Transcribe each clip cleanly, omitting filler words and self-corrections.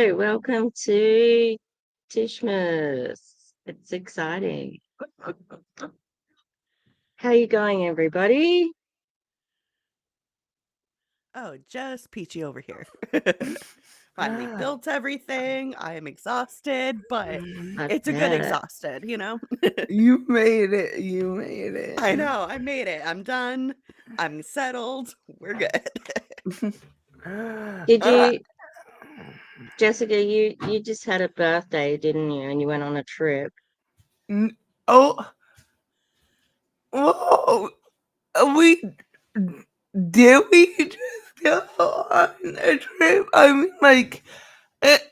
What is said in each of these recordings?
Hello, welcome to Tishmas. It's exciting. How you going, everybody? Oh, just peachy over here. Finally Ah, built everything. I am exhausted, but I it's a good bet. exhausted, you know? You made it. You made I it. know, I made it. I'm done. I'm settled. We're good. Did you, Jessica, you just had a birthday, didn't you? And you went on a trip. Oh, whoa. We did we just go on a trip? I mean, like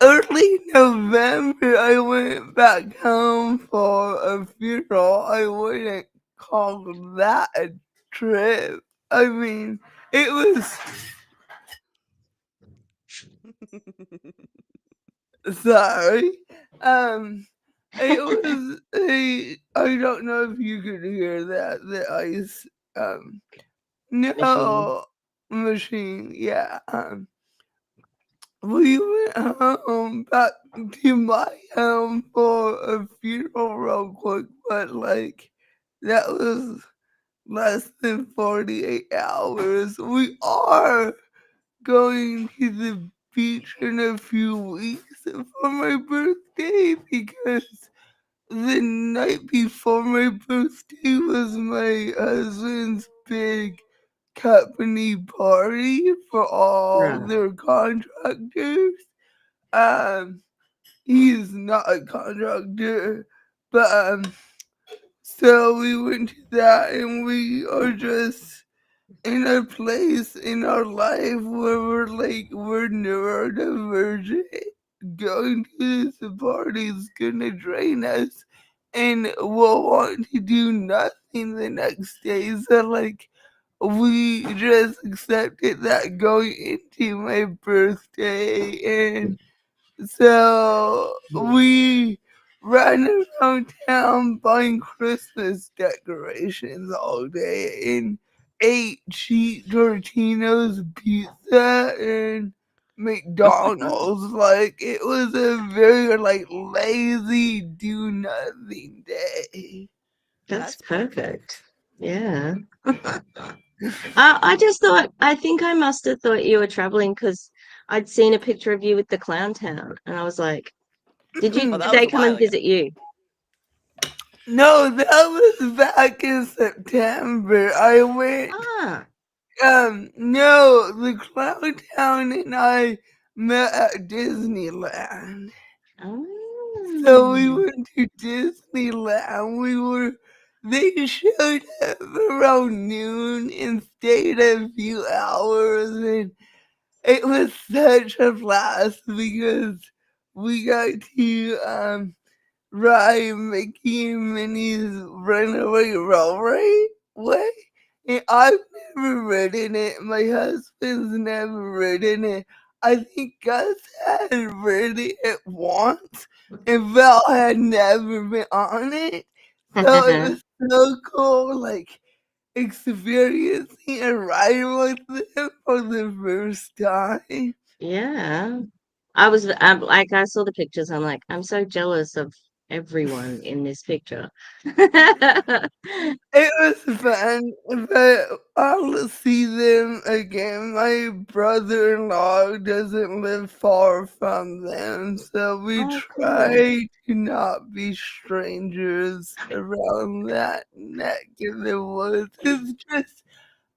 early November, I went back home for a funeral. I wouldn't call that a trip. I mean, it was. Sorry. Um, it was a. I don't know if you could hear that. The ice. Machine. No machine. Yeah. We went home back to my home for a funeral real quick, but like that was less than 48 hours. We are going to the beach in a few weeks for my birthday because the night before my birthday was my husband's big company party for all Right. their contractors. Um, he's not a contractor, but so we went to that and we are just in a place in our life where we're neurodivergent. Going to this party is gonna drain us and we'll want to do nothing the next day. So we just accepted that going into my birthday, and so we ran around town buying Christmas decorations all day and ate cheap Tortino's pizza and McDonald's. Like it was a very lazy do nothing day. That's That's perfect. perfect. Yeah. I just thought, I think I must have thought you were traveling because I'd seen a picture of you with the clown town. And I was like, Oh, did that was they a come while and ago. visit you? No, that was back in September. I went. Ah, No, the Clown Town and I met at Disneyland. So we oh. went to Disneyland. They showed up around noon and stayed a few hours, and it was such a blast because we got to ride Mickey and Minnie's Runaway Railway way. And I've never ridden it. My husband's never ridden it. I think Gus had ridden it once, and Val had never been on it. So it was so cool, experiencing a ride with them for the first time. Yeah. Like, I saw the pictures. I'm like, I'm so jealous of everyone in this picture. It was fun, but I'll see them again. My brother-in-law doesn't live far from them, so we Oh, cool. try to not be strangers around that neck of the woods. It's just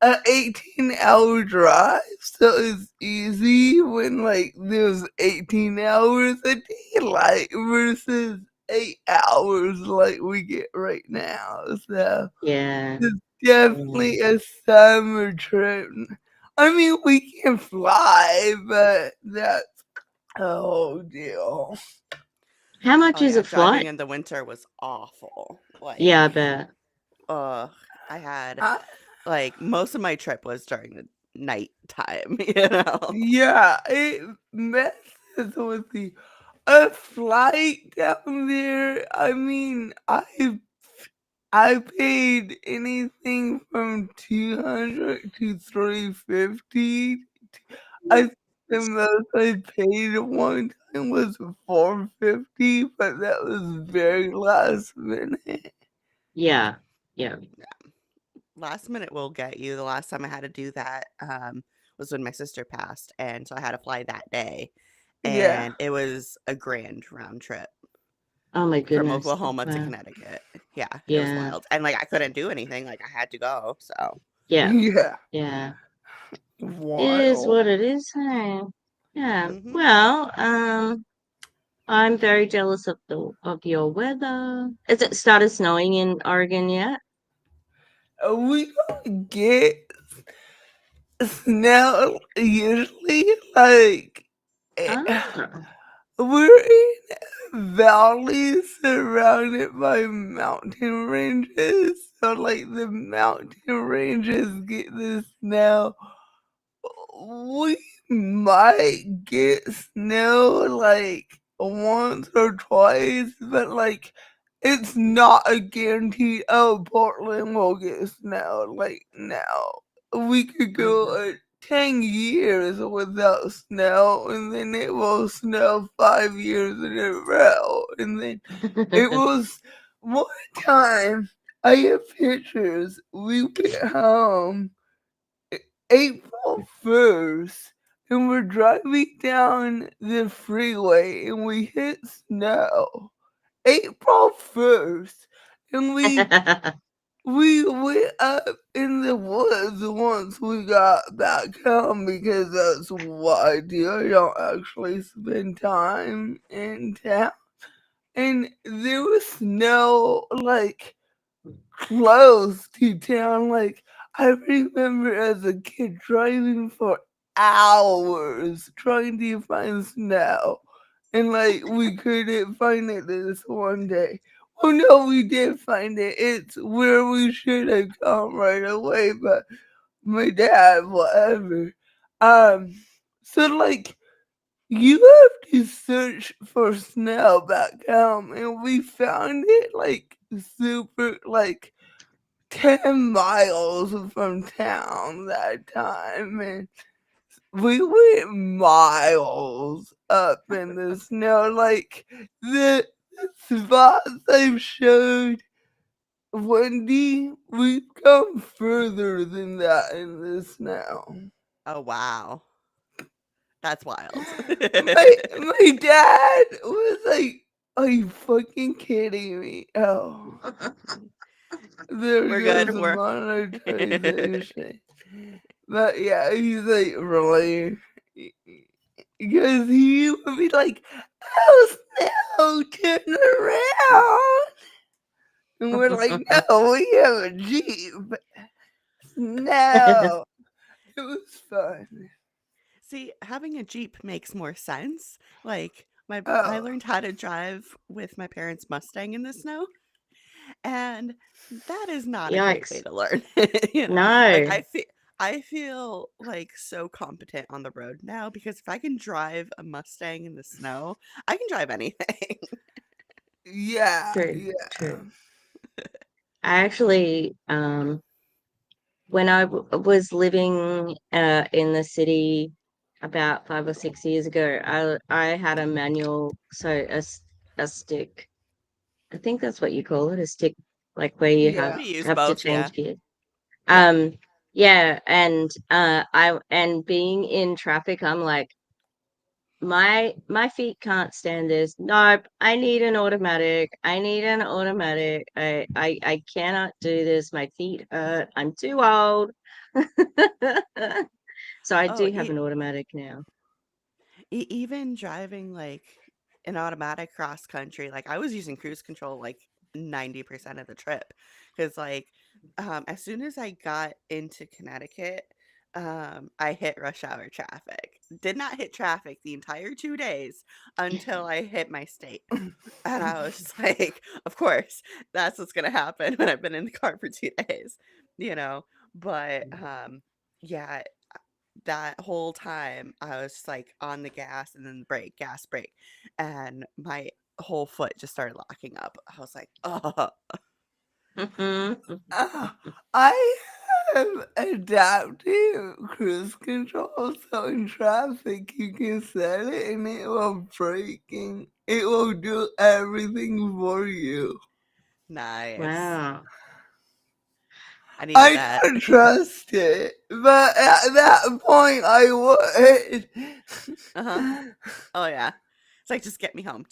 a 18-hour drive, so it's easy when there's 18 hours of daylight versus 8 hours like we get right now. So Yeah. it's Yeah. definitely a summer trip. I mean, we can fly, but that's a whole deal. How Oh, much is yeah. a Driving flight? in the winter was awful. Yeah, I bet. Ugh. I had, I, most of my trip was during the nighttime, you know? yeah, it messes with you. A flight down there, I mean, I paid anything from 200 to 350. I The most I paid one time was $4.50, but that was very last minute. Yeah. Yeah. Last minute will get you. The last time I had to do that was when my sister passed, and so I had to fly that day, Yeah. and it was a grand round trip Oh my from goodness. Oklahoma to Wow. Connecticut. Yeah, it was Yeah. wild, and like I couldn't do anything. Like I had to go. So Yeah. Yeah. Yeah. It is Wild. what it is, hey. Yeah. mhm. Well, I'm very jealous of your weather. Has it started snowing in Oregon yet? We don't get snow usually, like, Ah. we're in a valley surrounded by mountain ranges. So, like, the mountain ranges get the snow. We might get snow like once or twice, but like it's not a guarantee. Oh, Portland will get snow. Like now, we could go Mhm. 10 years without snow, and then it will snow 5 years in a row, and then it was one time. I have pictures. We went home April 1st, and we're driving down the freeway and we hit snow. April 1st, and we went up in the woods once we got back home because that's what I do. I don't actually spend time in town. And there was snow like close to town. Like I remember as a kid driving for hours trying to find snow. And like we couldn't find it this one day. Oh no, we did find it. It's where we should have come right away, but my dad, whatever. Um so like you have to search for snow back home and we found it like super like 10 miles from town that time, and we went miles up in the snow. Like the spots I've showed Wendy, we've come further than that in the snow. Oh wow, that's wild. My dad was like, "Are you fucking kidding me?" Oh, there We're good. goes the We're monetization. But yeah, he's like really because he would be like, "Oh no, turn around," and we're like, "No, we have a Jeep." No, it was fun. See, having a Jeep makes more sense. Like I Oh learned how to drive with my parents' Mustang in the snow, and that is not a great way Yikes. to learn. Like No. I feel like so competent on the road now because if I can drive a Mustang in the snow, I can drive anything. yeah, True. yeah, True. I actually, when I was living in the city about 5 or 6 years ago, I had a manual, so a stick. I think that's what you call it, a stick, like where you yeah. We use have to both, yeah. change gears. Yeah. Yeah, and being in traffic, I'm like, my feet can't stand this. Nope, I need an automatic. I need an automatic. I cannot do this. My feet hurt. I'm too old. So I Oh, do have an automatic now. even driving like an automatic cross country, like I was using cruise control like 90% of the trip because like as soon as I got into Connecticut, I hit rush hour traffic. Did not hit traffic the entire 2 days until I hit my state. And I was just like, of course, that's what's gonna happen when I've been in the car for 2 days, you know. But yeah, that whole time I was just like on the gas and then the brake, gas, brake, and my whole foot just started locking up. I was like, oh, Uh, I have adaptive cruise control, so in traffic you can set it and it will braking. It will do everything for you. Nice. Wow. I needed I that. don't trust it, but at that point I would. Oh yeah. It's like, just get me home.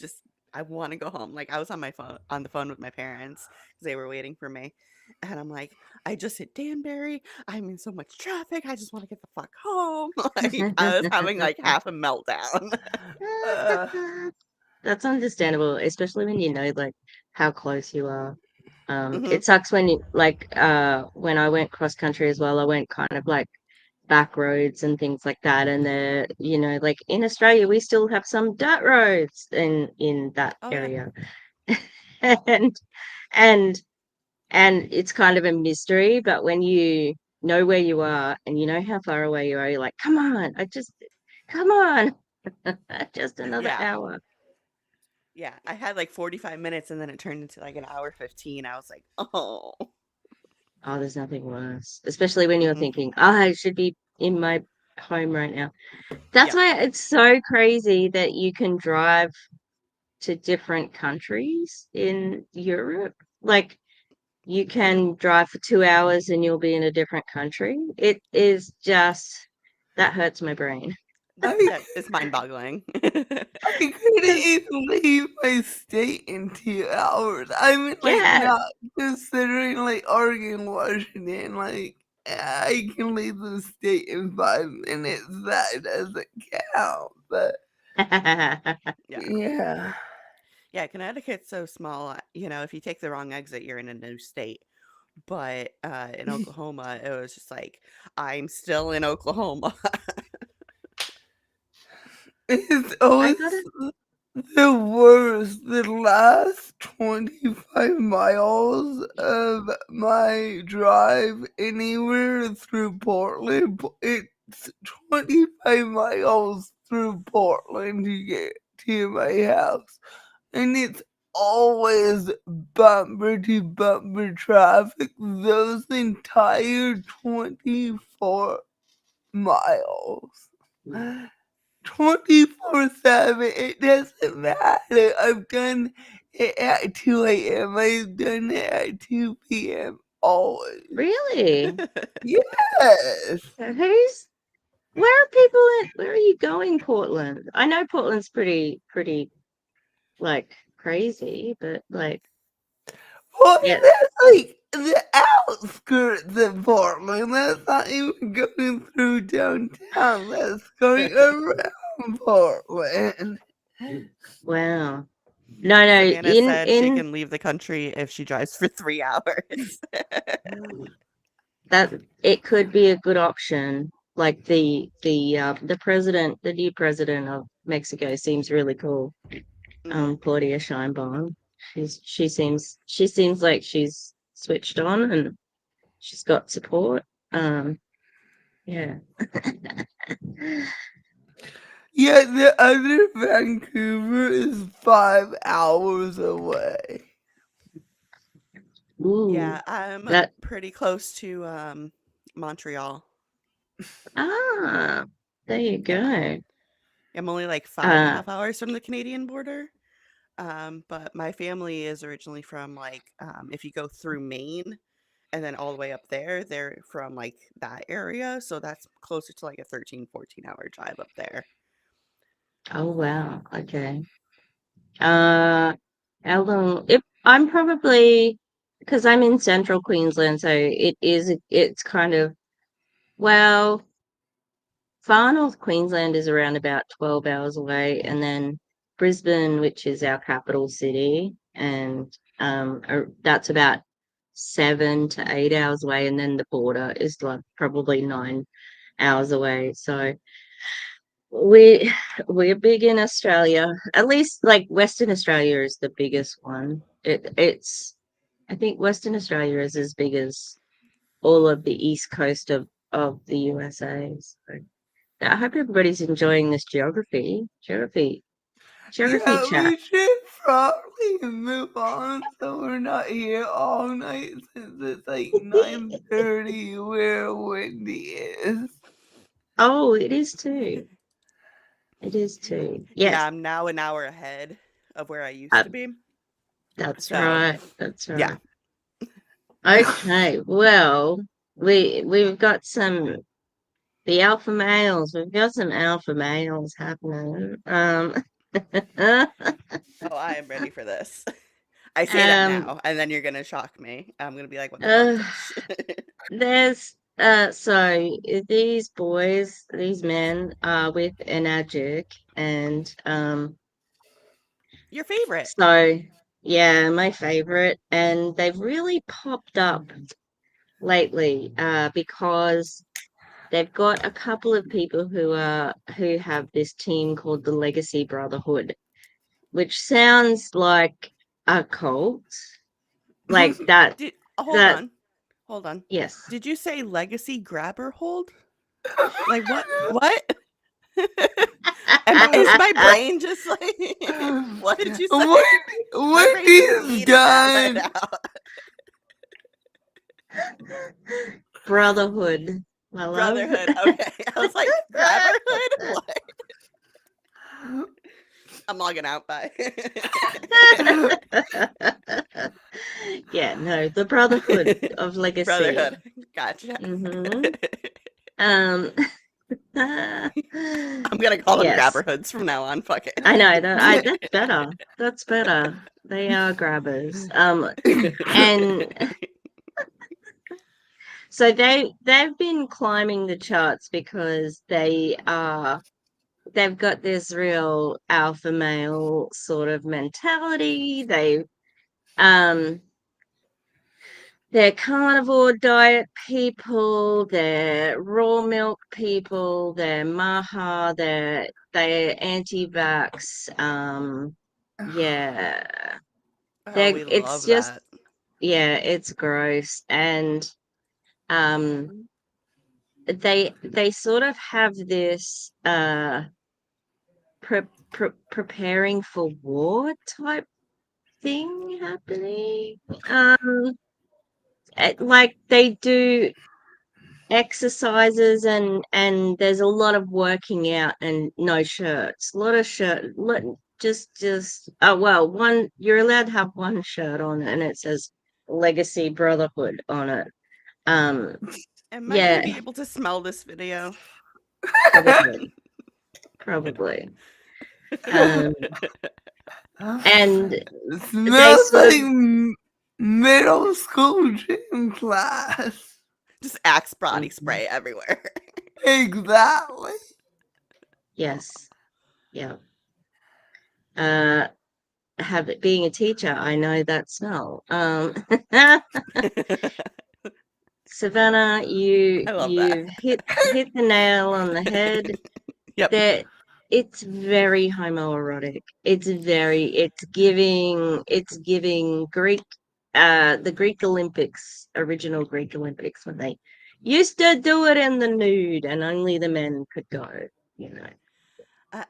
I want to go home. Like, I was on the phone with my parents because they were waiting for me, and I'm like, I just hit Danbury. I'm in so much traffic. I just want to get the fuck home. Like, I was having like half a meltdown. Uh, That's understandable, especially when you know like how close you are. Hmm. It sucks when you like when I went cross country as well, I went kind of like back roads and things like that. And the you know, like in Australia we still have some dirt roads in that Oh yeah. area. and and and it's kind of a mystery, but when you know where you are and you know how far away you are, you're like, come on, just another Yeah. hour. Yeah. I had like 45 minutes and then it turned into like an hour 15. I was like, oh. Oh, there's nothing worse, especially when you're Hmm. thinking, oh, I should be in my home right now. That's Yeah. why it's so crazy that you can drive to different countries in Europe. Like you Hmm. can drive for 2 hours and you'll be in a different country. It is just that hurts my brain. I Yeah. It's mind boggling. I couldn't Because even leave my state in 2 hours. I mean, like, yeah, not considering, like, Oregon, Washington. Like, I can leave the state in 5 minutes. That doesn't count. But, Yeah. yeah. Yeah. Connecticut's so small. If you take the wrong exit, you're in a new state. But in Oklahoma, it was just like, I'm still in Oklahoma. It's I always got it. the worst. The last 25 miles of my drive anywhere through Portland, it's 25 miles through Portland to get to my house. And it's always bumper to bumper traffic those entire 24 miles. 24/7. It doesn't matter. I've done it at 2 a.m. I've done it at 2 p.m. Always. Really? Yes. Where are people in? Where are you going, Portland? I know Portland's pretty like crazy, but like Well, yeah. that's like the outskirts of Portland. That's not even going through downtown. That's going around Portland. Wow. No, no, Savannah said she in can leave the country if she drives for 3 hours. that it could be a good option. Like the new president of Mexico seems really cool. Hmm. Claudia Scheinbaum. She seems like she's switched on and she's got support. Yeah. Yeah, the other Vancouver is 5 hours away. Ooh, Yeah, I'm that pretty close to Montreal. ah, there you Yeah, go. I'm only like five and a Uh, half hours from the Canadian border. But my family is originally from like, if you go through Maine and then all the way up there, they're from like that area. So that's closer to like a 13, 14 hour drive up there. oh wow, okay. Uh, how long? If I'm probably because I'm in central Queensland, so it's kind of well, far north Queensland is around about 12 hours away, and then Brisbane, which is our capital city, and that's about 7 to 8 hours away, and then the border is like probably 9 hours away. So we we're big in Australia. At least like Western Australia is the biggest one. It's I think Western Australia is as big as all of the east coast of the USA. So I hope everybody's enjoying this geography. Geography. Geography Yeah, chat. we should probably move on so we're not here all night since it's like 9:30 where Wendy is. Oh, it is too. It is too. Yeah, Yes, I'm now an hour ahead of where I used uh, to be. that's So, right. That's yeah. right. Okay. Well, we've got the alpha males. We've got some alpha males happening. Oh, I am ready for this. I say that um, now, and then you're gonna shock me. I'm gonna be like, "What the fuck, uh, Tish?" there's so these boys, these men are with Enagic, and Your favorite. so yeah, my favorite, and they've really popped up lately because they've got a couple of people who have this team called the Legacy Brotherhood, which sounds like a cult, like that. Did That hold on. yes. Did you say legacy grabber hold? Like what? What? Is my brain just like? What did you say? My brain's Wendy's bleeding out right done. now. Brotherhood, my love. Brotherhood. Okay, I was like grabberhood. What? I'm logging out. Bye. Yeah, no, the Brotherhood of Legacy. Brotherhood. Gotcha. Hmm. Um, I'm gonna call them yes, grabberhoods from now on. Fuck I know that. it. That's better. That's better. They are grabbers. And so they've been climbing the charts because they've got this real alpha male sort of mentality. Um they're carnivore diet people, they're raw milk people, they're maha, they're anti-vax. Yeah. Oh, we It's love just that. yeah, it's gross. And um they sort of have this preparing for war type thing happening. Like they do exercises and there's a lot of working out and no shirts. A lot of just oh well, one you're allowed to have one shirt on and it says Legacy Brotherhood on it. Um Am I gonna yeah, be able to smell this video? probably. Probably. Um and they Smells sort of like middle school gym class. Just Axe body mhm, spray everywhere. Exactly. yes. Yeah. Uh have it being a teacher, I know that smell. Savannah, I love that. you've hit the nail on the head. Yep. That it's very homoerotic. It's giving Greek the Greek Olympics, original Greek Olympics when they used to do it in the nude and only the men could go, you know.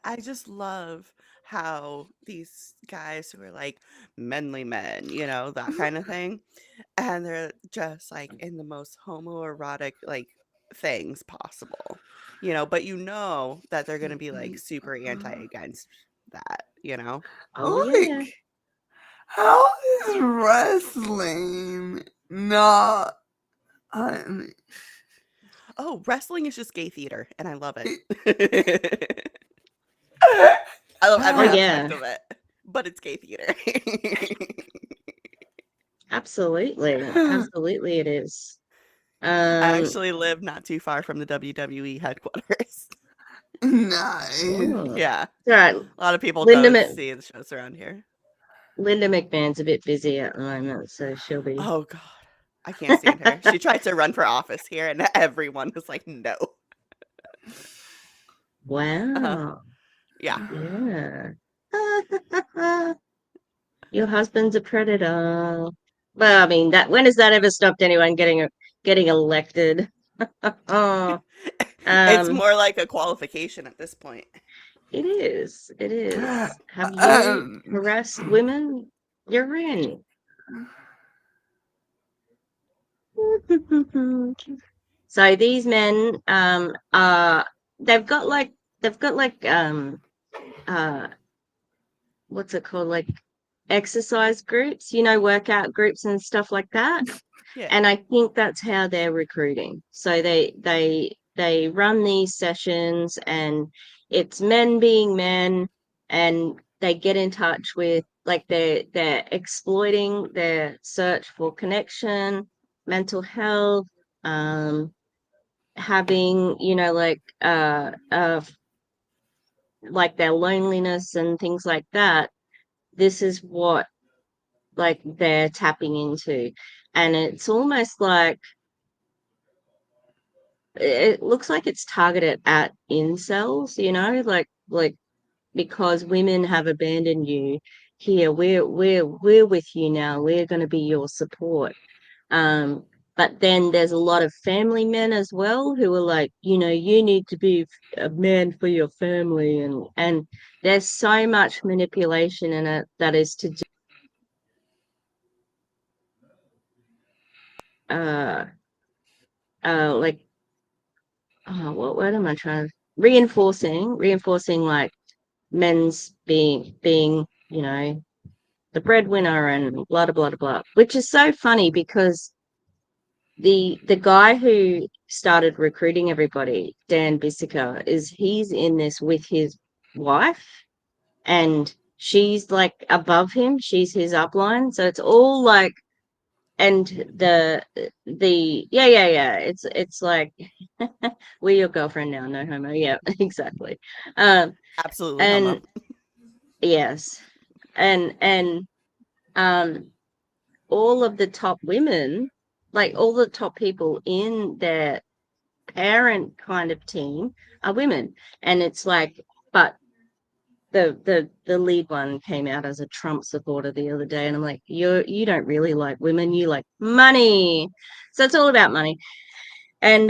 I just love how these guys who are like manly men, that kind of thing. And they're just like in the most homoerotic like things possible. But that they're gonna be like super anti against that. Oh yeah. Like, how is wrestling not? I mean, Oh, wrestling is just gay theater, and I love it. it- I love Oh every yeah. aspect of it, but it's gay theater. Absolutely. Absolutely it is. I Um actually live not too far from the WWE headquarters. nice. oh. Yeah, All right. a lot of people Linda go Mc, see the shows around here. Linda McMahon's a bit busy at the moment, so she'll be Oh god, I can't stand her. She tried to run for office here, and everyone was like, "No." Uh-huh. Wow. Yeah. Yeah. Your husband's a predator. Well, I mean that when has that ever stopped anyone getting elected? Oh, It's um, more like a qualification at this point. It is. It is. Have you Um, harassed women? You're in. So these men are they've got like uh what's it called, like exercise groups, workout groups and stuff like that. Yeah. And I think that's how they're recruiting. So they run these sessions, and it's men being men, and they get in touch with, like, they're exploiting their search for connection, mental health, having, like their loneliness and things like that. This is what, like, they're tapping into. And it's almost like it looks like it's targeted at incels, like because women have abandoned you. Here, we're with you now. We're going to be your support. Um, but then there's a lot of family men as well who are like, you need to be a man for your family, and there's so much manipulation in it that is to do, uh like, what word am I trying to, reinforcing, like, men's being the breadwinner and blah blah blah blah, which is so funny because the guy who started recruiting everybody, Dan Bissica, he's in this with his wife, and she's like above him, she's his upline, so it's all like, and the yeah, it's like, we're your girlfriend now, no homo, yeah. Exactly. um Absolutely homo. and yes, and um all of the top women, like all the top people in their parent kind of team, are women. And it's like, but the lead one came out as a Trump supporter the other day, and I'm like, you don't really like women, you like money. So it's all about money. And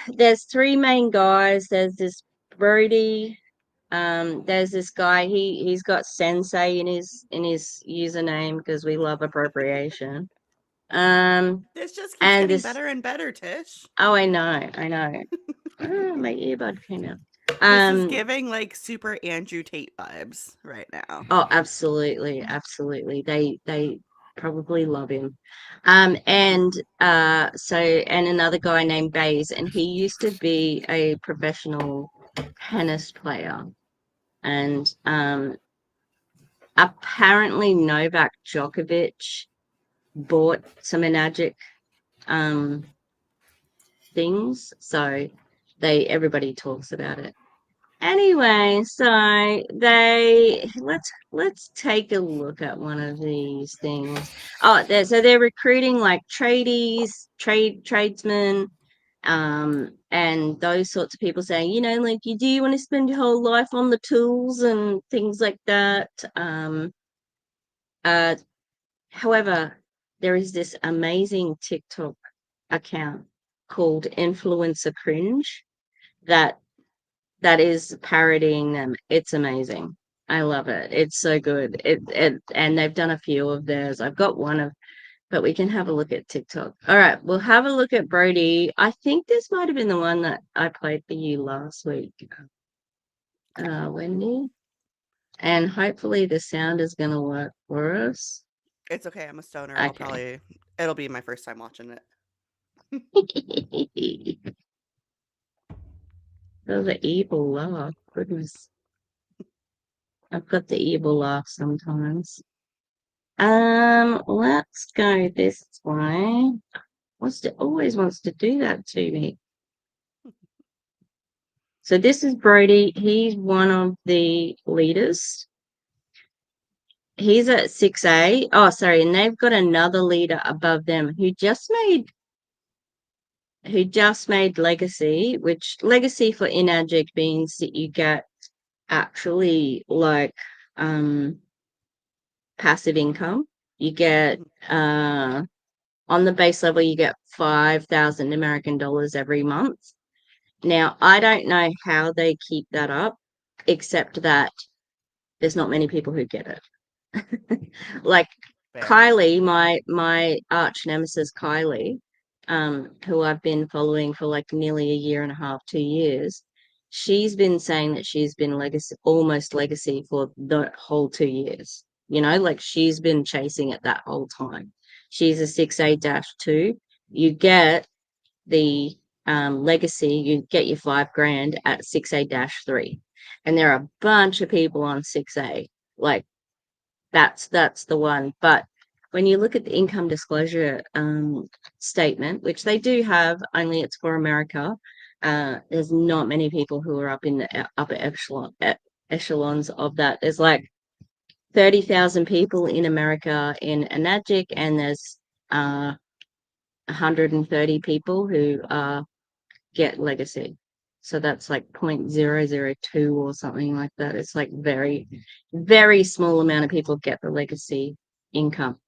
there's three main guys. There's this Brody. There's this guy, he's got sensei in his username because we love appropriation. This just keeps And getting this, better and better, Tish. oh, I know. My earbud came out. This is Um, giving like super Andrew Tate vibes right now. oh, absolutely. They probably love him. And another guy named Bays, and he used to be a professional tennis player. And apparently Novak Djokovic bought some Enagic um things, so everybody talks about it. Anyway, so let's take a look at one of these things. Oh, they're recruiting like tradesmen, and those sorts of people, saying, like, do you want to spend your whole life on the tools and things like that. Uh, However, there is this amazing TikTok account called Influencer Cringe that is parodying them. It's amazing. I love it. It's so good. And they've done a few of theirs. I've got one of, but we can have a look at TikTok. All right, we'll have a look at Brody. I think this might have been the one that I played for you last week, Wendy. And hopefully the sound is going to work for us. It's okay. I'm a stoner. Okay. It'll be my first time watching it. Oh, the evil laugh. Goodness. I've got the evil laugh sometimes. Let's go this way. Always wants to do that to me. So this is Brody. He's one of the leaders. He's at 6A. Oh, sorry, and they've got another leader above them who just made legacy, which legacy for Enagic means that you get actually, like, passive income. You get on the base level, you get 5,000 American dollars every month. Now, I don't know how they keep that up. except that there's not many people who get it. Like Fair. Kylie, my arch nemesis Kylie, who I've been following for like nearly a year and a half, 2 years, she's been saying that she's been legacy, almost legacy for the whole 2 years. You know, like she's been chasing it that whole time. She's a 6A-2. You get the legacy, you get your 5 grand at 6A-3. And there are a bunch of people on 6A. Like that's the one. But when you look at the income disclosure statement, which they do have, only it's for America, there's not many people who are up in the upper echelons of that. There's like 30,000 people in America in Enagic, and there's 130 people who get legacy. So that's like 0.002 or something like that. It's like very, very small amount of people get the legacy income.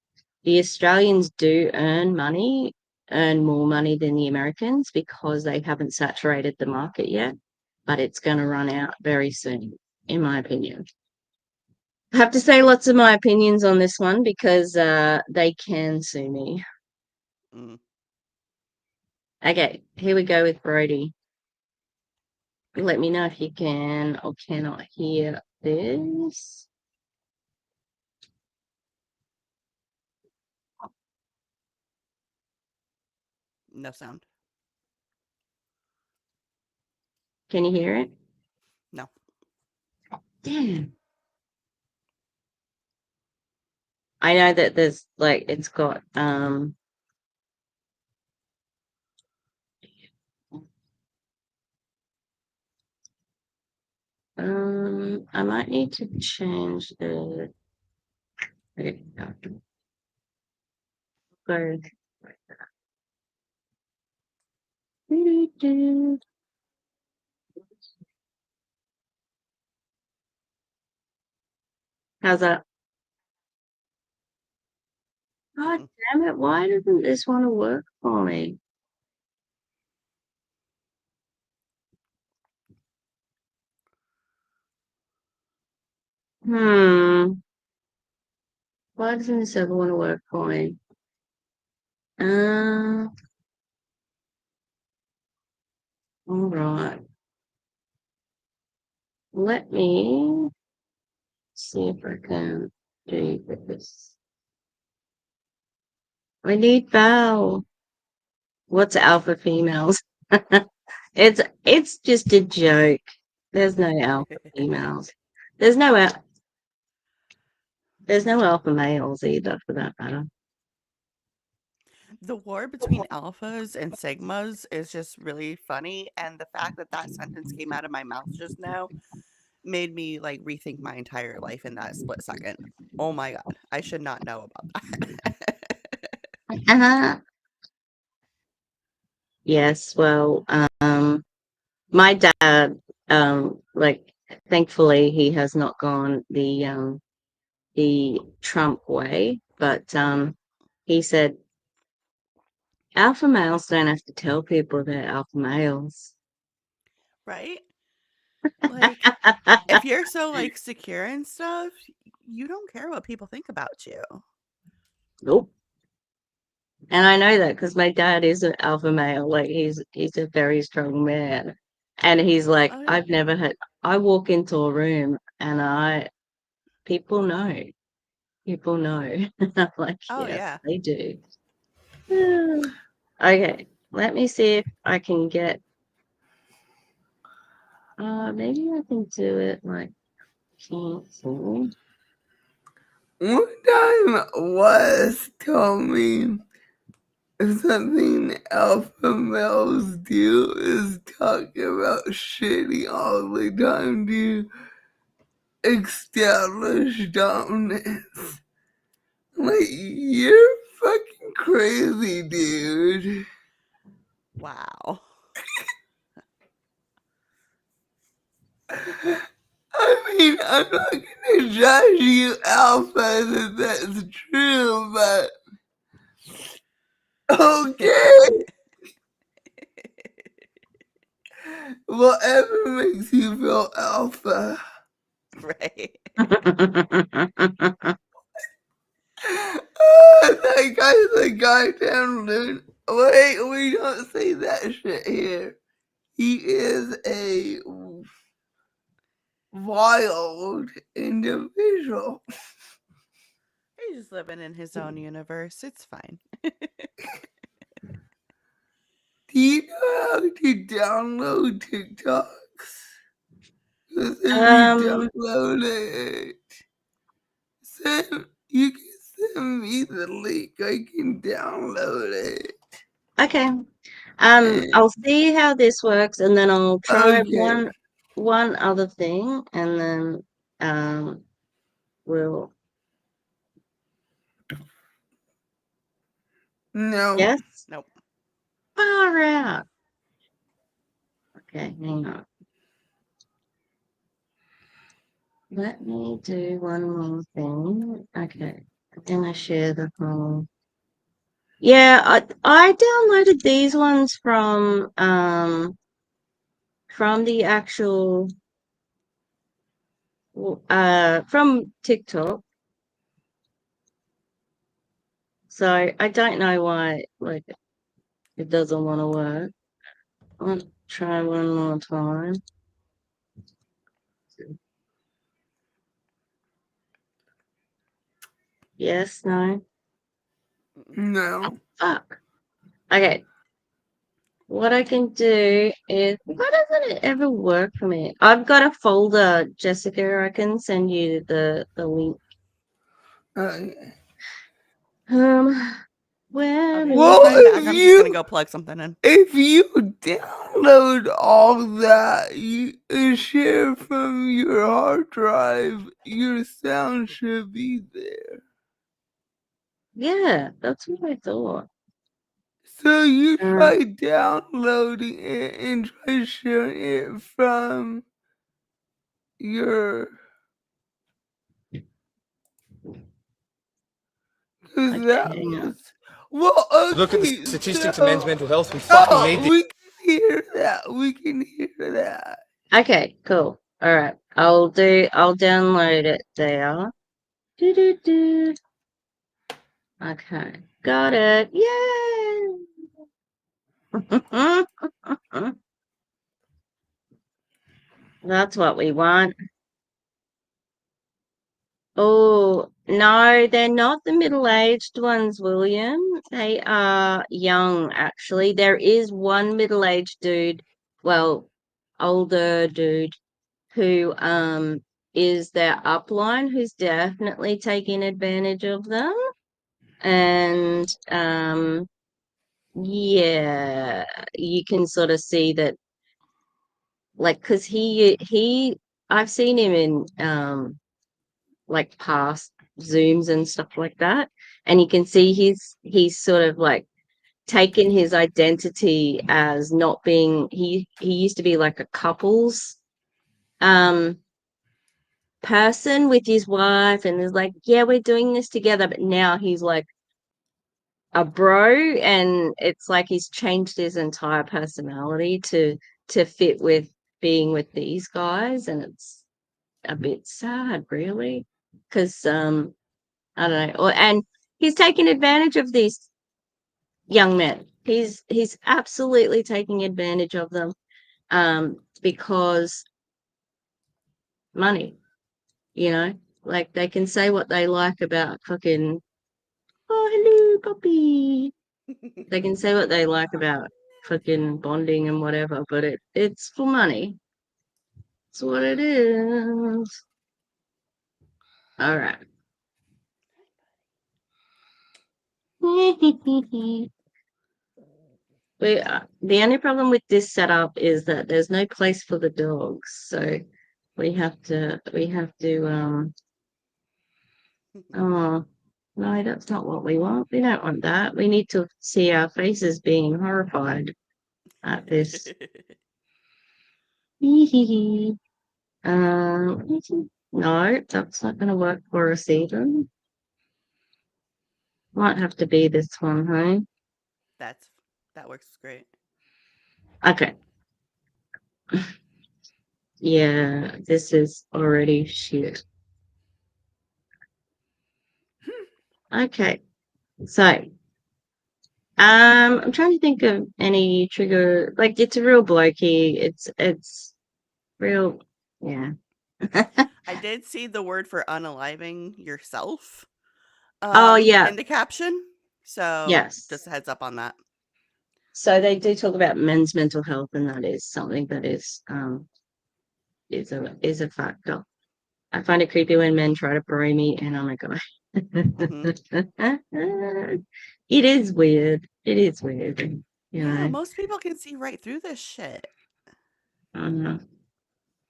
The Australians do earn more money than the Americans because they haven't saturated the market yet, but it's going to run out very soon, in my opinion. I have to say lots of my opinions on this one because they can sue me. Mm. Okay, here we go with Brody. Let me know if you can or cannot hear this. No sound. Can you hear it? No. Damn. I know that there's like it's got I might need to change the go. How's that? God damn it, why doesn't this want to work for me? Why doesn't this ever want to work for me? All right. Let me see if I can do this. We need Val. What's alpha females? It's just a joke. There's no alpha females. There's no alpha males either, for that matter. The war between alphas and sigmas is just really funny, and the fact that that sentence came out of my mouth just now made me like rethink my entire life in that split second. Oh my god, I should not know about that. Yes, well, my dad, like, thankfully he has not gone the Trump way, but he said alpha males don't have to tell people they're alpha males. Right? Like, if you're so like secure and stuff, you don't care what people think about you. Nope. And I know that because my dad is an alpha male. Like he's a very strong man. And he's like, Oh yeah. I've never had I walk into a room and people know. People know. I'm like, Oh yes, yeah. they do. Okay, let me see if I can get maybe I can do it like cancel. One time was told me something alpha males do is talk about shitty all the time to establish dominance. Like, you're fucking crazy, dude. Wow. I mean, I'm not gonna judge you, Alpha, that that's true, but okay. Whatever makes you feel alpha. Right. The guy download. Wait, we don't say that shit here. He is a wild individual. He's just living in his own universe. It's fine. Do you know how to download TikToks? Because if you download it, you can send me the link. I can download it. Okay. I'll see how this works, and then I'll try Okay. one other thing, and then we'll No. yes. Nope. Far out. Okay, hang on. Let me do one more thing. Okay, then I share the whole. Yeah, I downloaded these ones from the actual from TikTok. So I don't know why like it doesn't want to work. I'll try one more time. Yes, no. No. Fuck. Okay. What I can do is why doesn't it ever work for me? I've got a folder, Jessica. I can send you the link. Where Okay, is keep Well, going back. if I'm just gonna you go plug something in. download all that you share from your hard drive, your sound should be there. Yeah, that's what I thought. So you Uh, try downloading it and try sharing it from your. Cause okay, that hang on. was. Well, okay. Look at the statistics of men's mental health. We fucking need this. We can hear that. We can hear that. Okay, cool. All right. I'll download it there. Do do do. Okay. Got it. Yay! That's what we want. Oh, no, they're not the middle-aged ones, William. They are young, actually. There is one middle-aged dude, well, older dude, who is their upline, who's definitely taking advantage of them. And yeah, you can sort of see that, like, because I've seen him in like past Zooms and stuff like that. And you can see he's sort of like taken his identity as not being he used to be like a couples um person with his wife, and is like, yeah, we're doing this together, but now he's like a bro, and it's like he's changed his entire personality to fit with being with these guys, and it's a bit sad really, because I don't know. And he's taking advantage of these young men. He's absolutely taking advantage of them because money, you know, like they can say what they like about fucking, oh, hello, puppy. They can say what they like about fucking bonding and whatever, but it's for money. It's what it is. All right. The only problem with this setup is that there's no place for the dogs, so we have to oh no, that's not what we want. We don't want that. We need to see our faces being horrified at this. No, that's not gonna work for us either. Might have to be this one, hey? That works great. Okay. Yeah, this is already shit. Okay, so I'm trying to think of any trigger. Like, it's a real blokey. It's real. Yeah. I did see the word for unaliving yourself Oh yeah. in the caption. So just Yes. a heads up on that. So they do talk about men's mental health, and that is something that is a factor. I find it creepy when men try to bro me, and oh my god. Mhm. It is weird. It is weird. You Yeah, know. most people can see right through this shit. All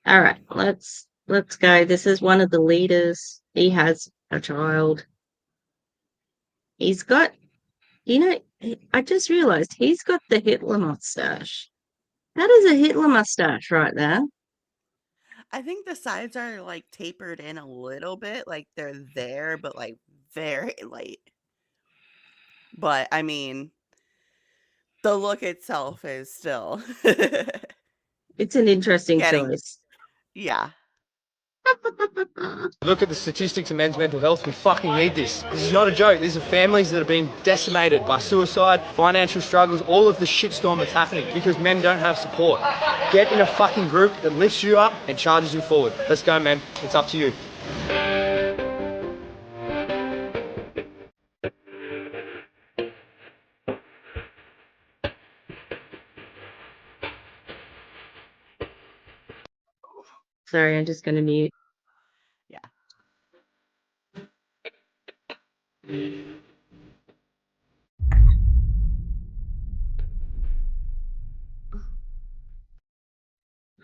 right, let's go. This is one of the leaders. He has a child. He's got, I just realized he's got the Hitler mustache. That is a Hitler mustache right there. I think the sides are like tapered in a little bit, like they're there, but like very light. But I mean, the look itself is still It's an interesting getting, choice. yeah. Look at the statistics of men's mental health. We fucking need this. This is not a joke. These are families that are being decimated by suicide, financial struggles, all of the shitstorm that's happening because men don't have support. Get in a fucking group that lifts you up and charges you forward. Let's go, men. It's up to you. Sorry, I'm just going to mute. Yeah.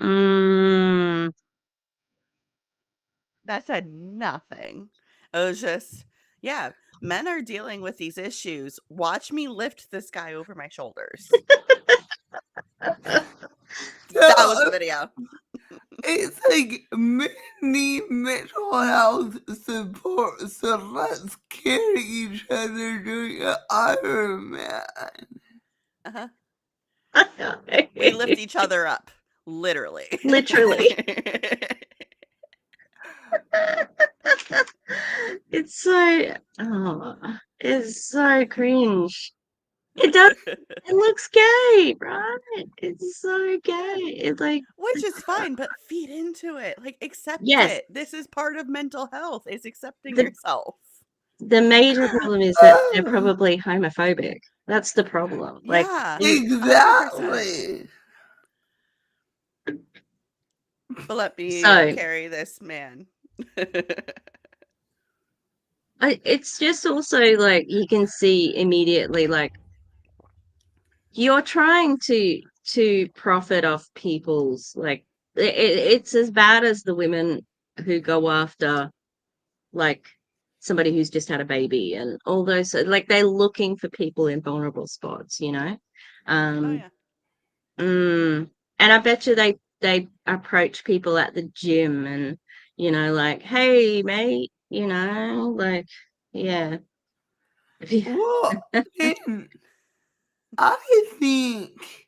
Mm, That said nothing. It was just, yeah, men are dealing with these issues. Watch me lift this guy over my shoulders. That was the video. It's like men need mental health support, so let's carry each other during an Iron Man. Uh-huh. We lift each other up, literally. Literally. It's so, it's so cringe. It does. It looks gay, right? It's so gay. It's like, Which is fine, but feed into it. Like, accept yes, it. This is part of mental health, is accepting the yourself. the major problem is that they're probably homophobic. That's the problem. Like, Yeah, in, 100%. Exactly. But let me so carry this man. it's just also like you can see immediately, like you're trying to profit off people's like it's as bad as the women who go after like somebody who's just had a baby and all those, like they're looking for people in vulnerable spots, Oh, um yeah. and I bet you they approach people at the gym and like, hey mate, like, yeah. Well, man, I think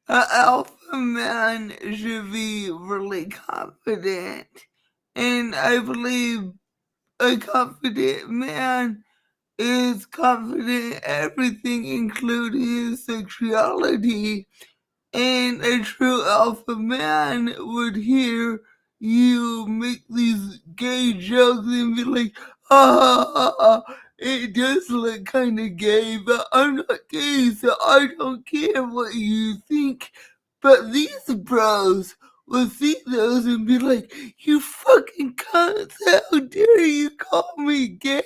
an alpha man should be really confident, and I believe a confident man is confident in everything, including his sexuality. And a true alpha man would hear you make these gay jokes and be like, it does look kind of gay, but I'm not gay, so I don't care what you think. But these bros will see those and be like, you fucking cunts, how dare you call me gay?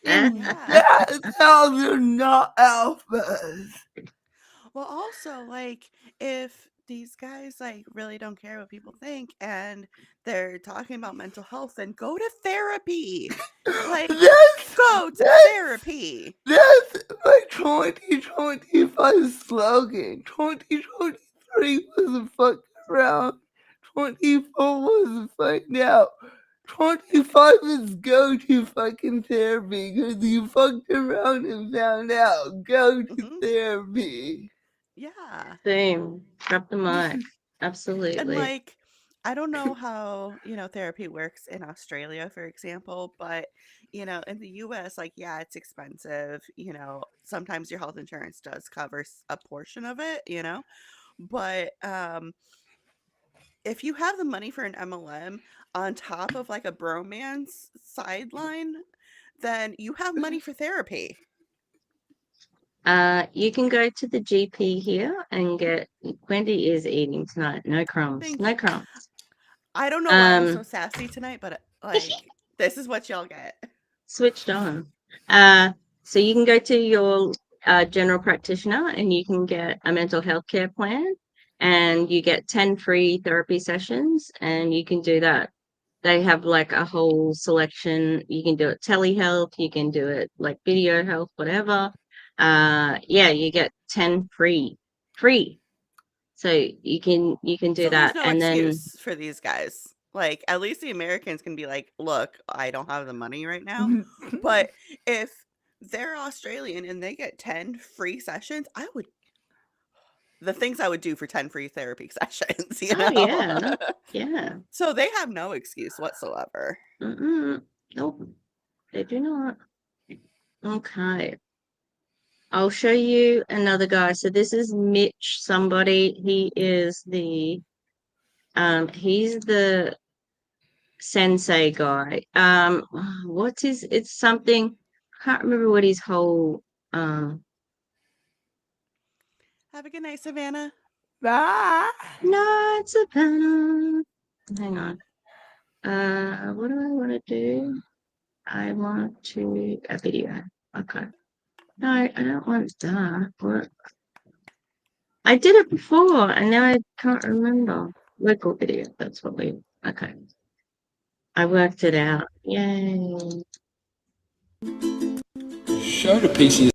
And Yeah. that's how they're not alphas. Well, also, like, if these guys like really don't care what people think and they're talking about mental health, then go to therapy. Like, That's go to that's therapy. that's my 2025 slogan. 2023 was a fuck around. 24 was a find out. 25 is go to fucking therapy because you fucked around and found out. Go to Mhm. therapy. Yeah. Boom. Drop the mic. And Absolutely. like, I don't know how, therapy works in Australia, for example, but, in the US, like, yeah, it's expensive. Sometimes your health insurance does cover a portion of it, but if you have the money for an MLM on top of like a bromance sideline, then you have money for therapy. You can go to the GP here and get. Wendy is eating tonight. No crumbs. Thank No you. crumbs. I don't know why I'm so Um, sassy tonight, but like, this is what y'all get. switched on. So you can go to your general practitioner and you can get a mental health care plan, and you get 10 free therapy sessions, and you can do that. They have like a whole selection. You can do it telehealth, you can do it like video health, whatever. Yeah, you get 10 free. Free. So you can do So there's that. no And then excuse for these guys. Like, at least the Americans can be like, look, I don't have the money right now. But if they're Australian and they get 10 free sessions, the things I would do for 10 free therapy sessions, oh yeah, yeah. So they have no excuse whatsoever. Nope, they do not. Okay. I'll show you another guy. So this is Mitch somebody. He's the sensei guy. What's his, it's something, can't remember what his whole Have a good night, Savannah. Bye. no, it's a panel. Hang on. What do I want to do? I want to a video. Okay. No, I don't want that. What? I did it before and now I can't remember. Local video. That's what we. Okay. I worked it out. Yay. Show the PC.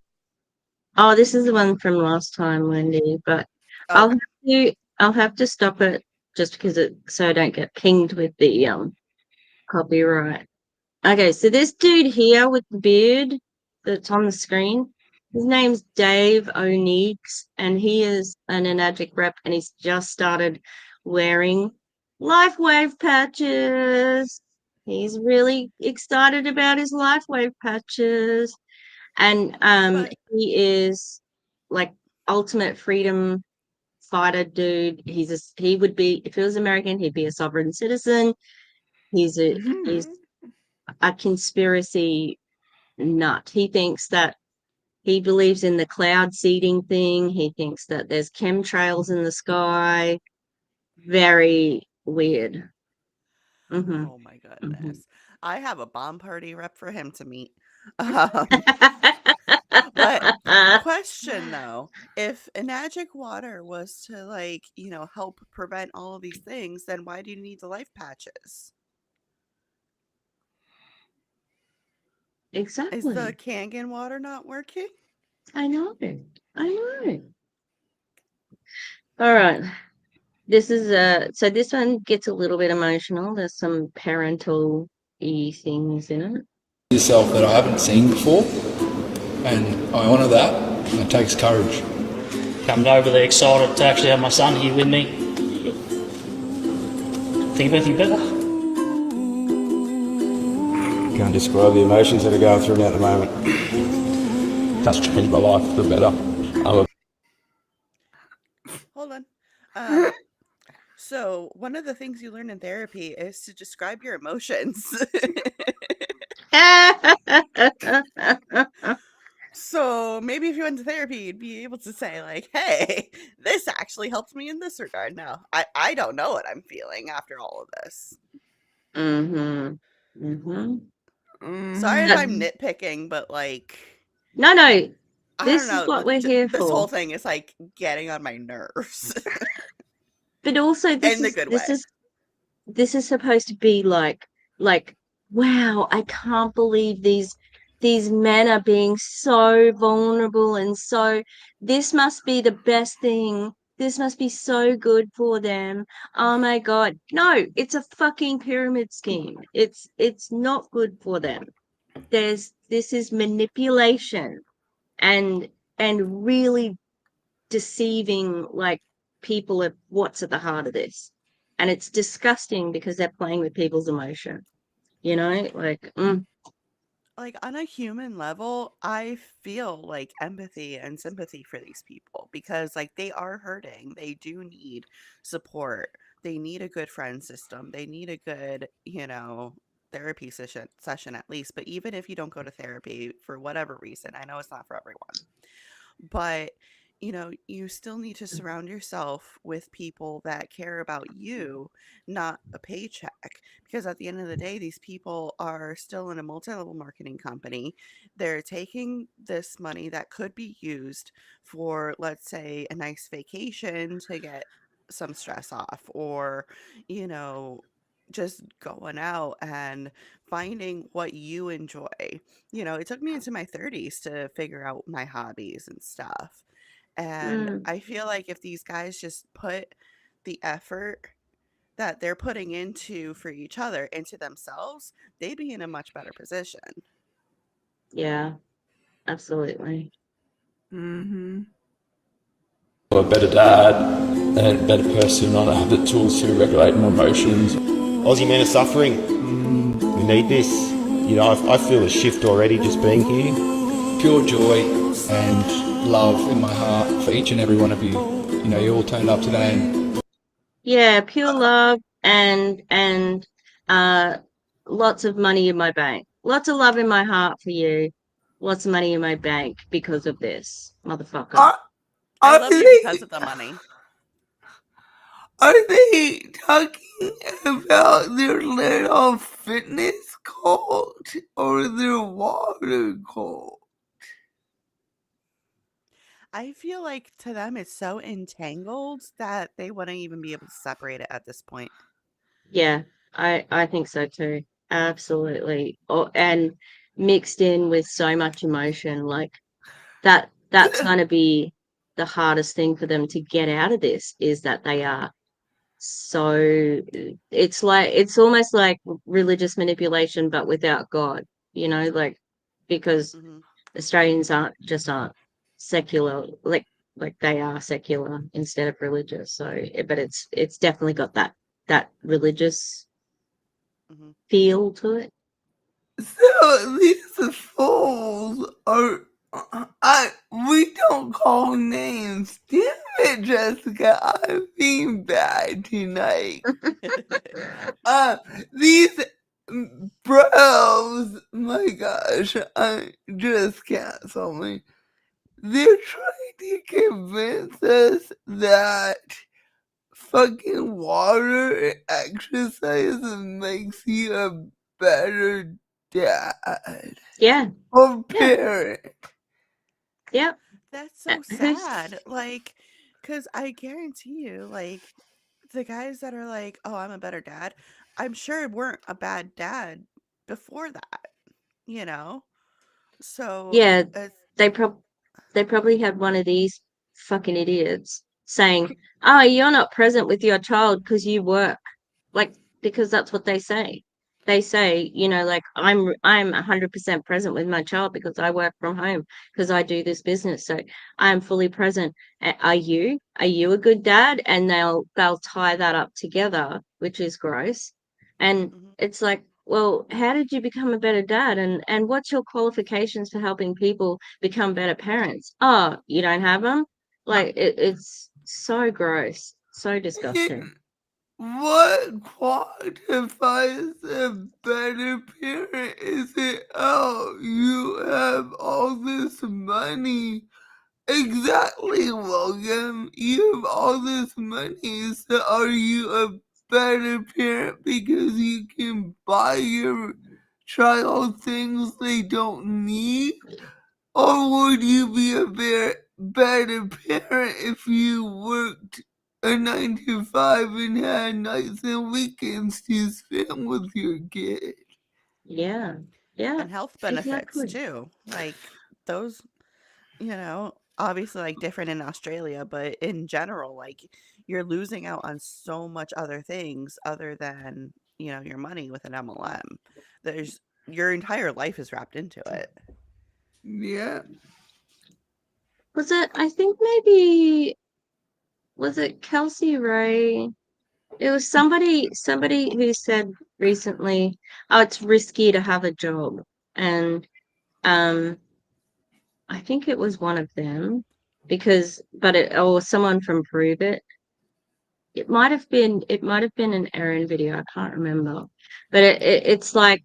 Oh, this is the one from last time, Wendy, but Okay. I'll have to stop it just because so I don't get pinged with the copyright. Okay, so this dude here with the beard that's on the screen, his name's Dave O'Neeks, and he is an Enagic rep, and he's just started wearing LifeWave patches. He's really excited about his LifeWave patches, and But he is like ultimate freedom fighter dude. He would be, if he was American, he'd be a sovereign citizen. He's a conspiracy nut. He believes in the cloud seeding thing. He thinks that there's chemtrails in the sky. Very weird. Mm-hmm. oh my Mm-hmm. goodness. I have a bomb party rep for him to meet. But question though, if Enagic water was to like, help prevent all of these things, then why do you need the life patches? Is the Exactly. Kangen water not working? I know. I know. All right. This is so this one gets a little bit emotional. There's some parental things in it. Yourself that I haven't seen before, and I honour that. And it takes courage. I'm overly excited to actually have my son here with me. Think of anything better? Can't describe the emotions that are going through me at the moment. That's changed my life for the better. Hold on. So one of the things you learn in therapy is to describe your emotions. So maybe if you went to therapy, you'd be able to say like, hey, this actually helps me in this regard. Now, I don't know what I'm feeling after all of this. Mm-hmm. Mm-hmm. Sorry if I'm nitpicking, but like, No, I this don't know. is what we're here This for. whole thing is like getting on my nerves. But also In the good way. this is supposed to be like wow, I can't believe these men are being so vulnerable, and so this must be the best thing. This must be so good for them. Oh my God. No, it's a fucking pyramid scheme. It's not good for them. This is manipulation and really deceiving like people of what's at the heart of this. And it's disgusting because they're playing with people's emotion, you know, like Like on a human level, I feel like empathy and sympathy for these people because like they are hurting. They do need support. They need a good friend system. They need a good, therapy session at least. But even if you don't go to therapy for whatever reason, I know it's not for everyone. But you still need to surround yourself with people that care about you, not a paycheck. Because at the end of the day, these people are still in a multi-level marketing company. They're taking this money that could be used for, let's say, a nice vacation to get some stress off, or you know just going out and finding what you enjoy. It took me into my 30s to figure out my hobbies and stuff. And mm, I feel like if these guys just put the effort that they're putting into for each other into themselves, they'd be in a much better position. yeah, absolutely. Mm-hmm. A better dad and a better person, not have the tools to regulate my emotions. Aussie men are suffering. We need this. I feel a shift already just being here. Pure joy and love in my heart for each and every one of you. You all turned up today. Yeah, pure love and lots of money in my bank. Lots of love in my heart for you. Lots of money in my bank because of this, motherfucker. Are, I are love you because they of the money. are they talking about their little fitness cult or their water cult? I feel like to them it's so entangled that they wouldn't even be able to separate it at this point. Yeah, I think so too. Absolutely. Oh, and mixed in with so much emotion, like that's going to be the hardest thing for them to get out of this is that they are so it's almost like religious manipulation but without God, like because Hmm. Australians aren't secular, like they are secular instead of religious. So, but it's definitely got that religious Hmm. feel to it. So these fools are. We don't call names. Damn it, Jessica. I'm being bad tonight. Uh, these bros, my gosh, I just cancel me. They're trying to convince us that fucking water and exercise makes you a better dad Yeah, or yeah, parent. yeah. That's so Who's sad. Like, because I guarantee you, like, the guys that are like, oh, I'm a better dad, I'm sure weren't a bad dad before that, you know? So yeah, it's, they prob they probably had one of these fucking idiots saying, "Oh, you're not present with your child because you work." Like, because that's what they say. They say, like I'm 100% present with my child because I work from home because I do this business. So I'm fully present. Are you? Are you a good dad? And they'll tie that up together, which is gross. And mhm. it's like, well, how did you become a better dad? And what's your qualifications for helping people become better parents? Oh, you don't have them? Like it's so gross, so disgusting. What quantifies a better parent? Is it, oh, you have all this money? Exactly, William. You have all this money, so are you a better parent because you can buy your child things they don't need? Or would you be a better parent if you worked a 9 to 5 and had nights and weekends to spend with your kid? Yeah. Yeah. And health benefits Exactly. too. Like, those, obviously like different in Australia, but in general, like, you're losing out on so much other things other than, your money with an MLM. There's Your entire life is wrapped into it. Yeah. Was it? I think maybe was it Kelsey Ray? It was somebody who said recently, "Oh, it's risky to have a job," and um, I think it was one of them because, or someone from Prove It. It might have been an Erin video. I can't remember, but it's like,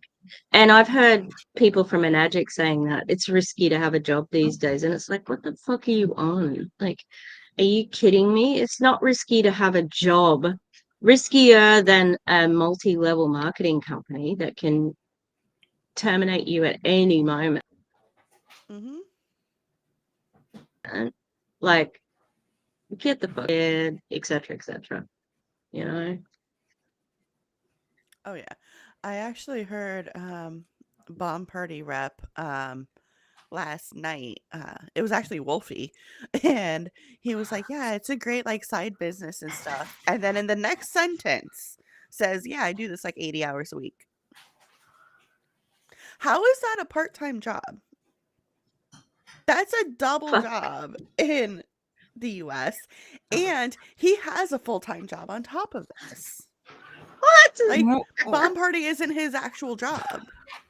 and I've heard people from Enagic saying that it's risky to have a job these days, and it's like, what the fuck are you on? Like, are you kidding me? It's not risky to have a job. Riskier than a multi-level marketing company that can terminate you at any moment. Mm-hmm. Like, get the fuck out, etc., etc. You know? Oh yeah. I actually heard Bomb Party rep last night. It was actually Wolfie, and he was like, "Yeah, it's a great like side business and stuff." And then in the next sentence says, "Yeah, I do this like 80 hours a week." How is that a part-time job? That's a double Fuck. job in the US, and he has a full-time job on top of this. What? Like, Bomb Party isn't his actual job.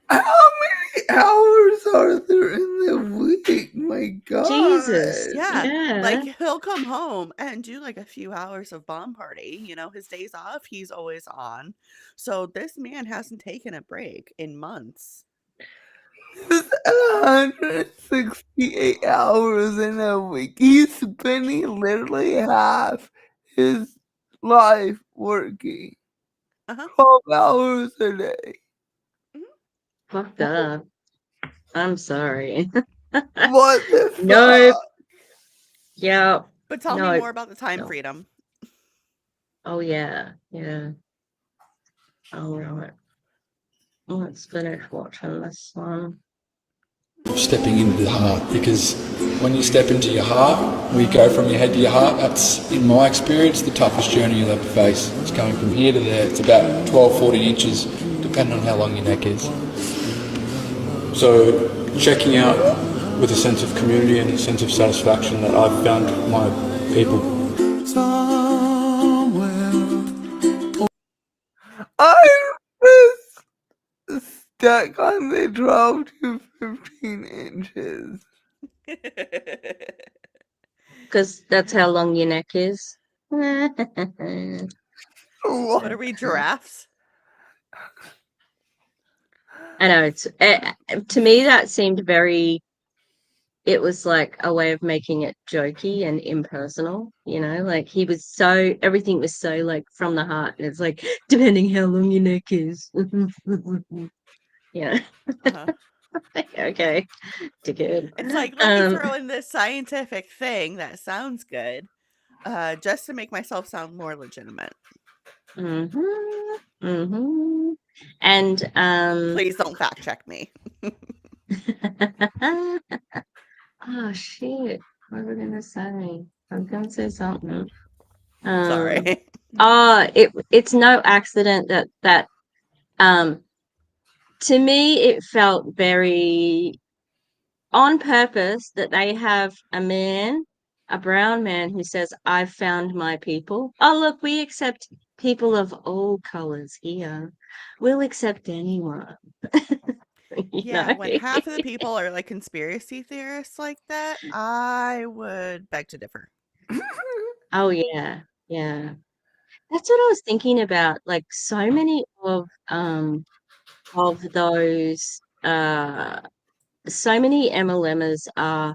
How many hours are there in the week? My God. Jesus. Yeah, Yeah. like he'll come home and do like a few hours of Bomb Party. You know, his days off, he's always on. So this man hasn't taken a break in months. It's 168 hours in a week. He's spending literally half his life working. Uh-huh. 12 hours a day. Fucked up. I'm sorry. What the fuck? Nope. Yeah. But tell me No. more about the time No. freedom. Oh yeah. Yeah. All right. Let's finish watching this one. Stepping into the heart, because when you step into your heart, we go from your head to your heart. That's, in my experience, the toughest journey you'll ever face. It's going from here to there. It's about 12, 14 inches, depending on how long your neck is. So checking out with a sense of community and a sense of satisfaction that I've found my people. I was stuck on the 12 to 15 inches. Because that's how long your neck is. What are we, giraffes? I know. It's to me that seemed very. It was like a way of making it jokey and impersonal, you know, like everything was so like from the heart, and it's like, depending how long your neck is. Yeah. Uh-huh. Okay. Good. It's like, let me throw in this scientific thing that sounds good, just to make myself sound more legitimate. And please don't fact check me. Oh shit! What were we gonna say? I was gonna say something. Sorry. It's no accident that to me it felt very on purpose that they have a brown man who says, "I've found my people." Oh look, we accept people of all colors here. We'll accept anyone. Yeah, when half of the people are like conspiracy theorists like that, I would beg to differ. Oh yeah, yeah. That's what I was thinking about. Like so many of those so many MLMers are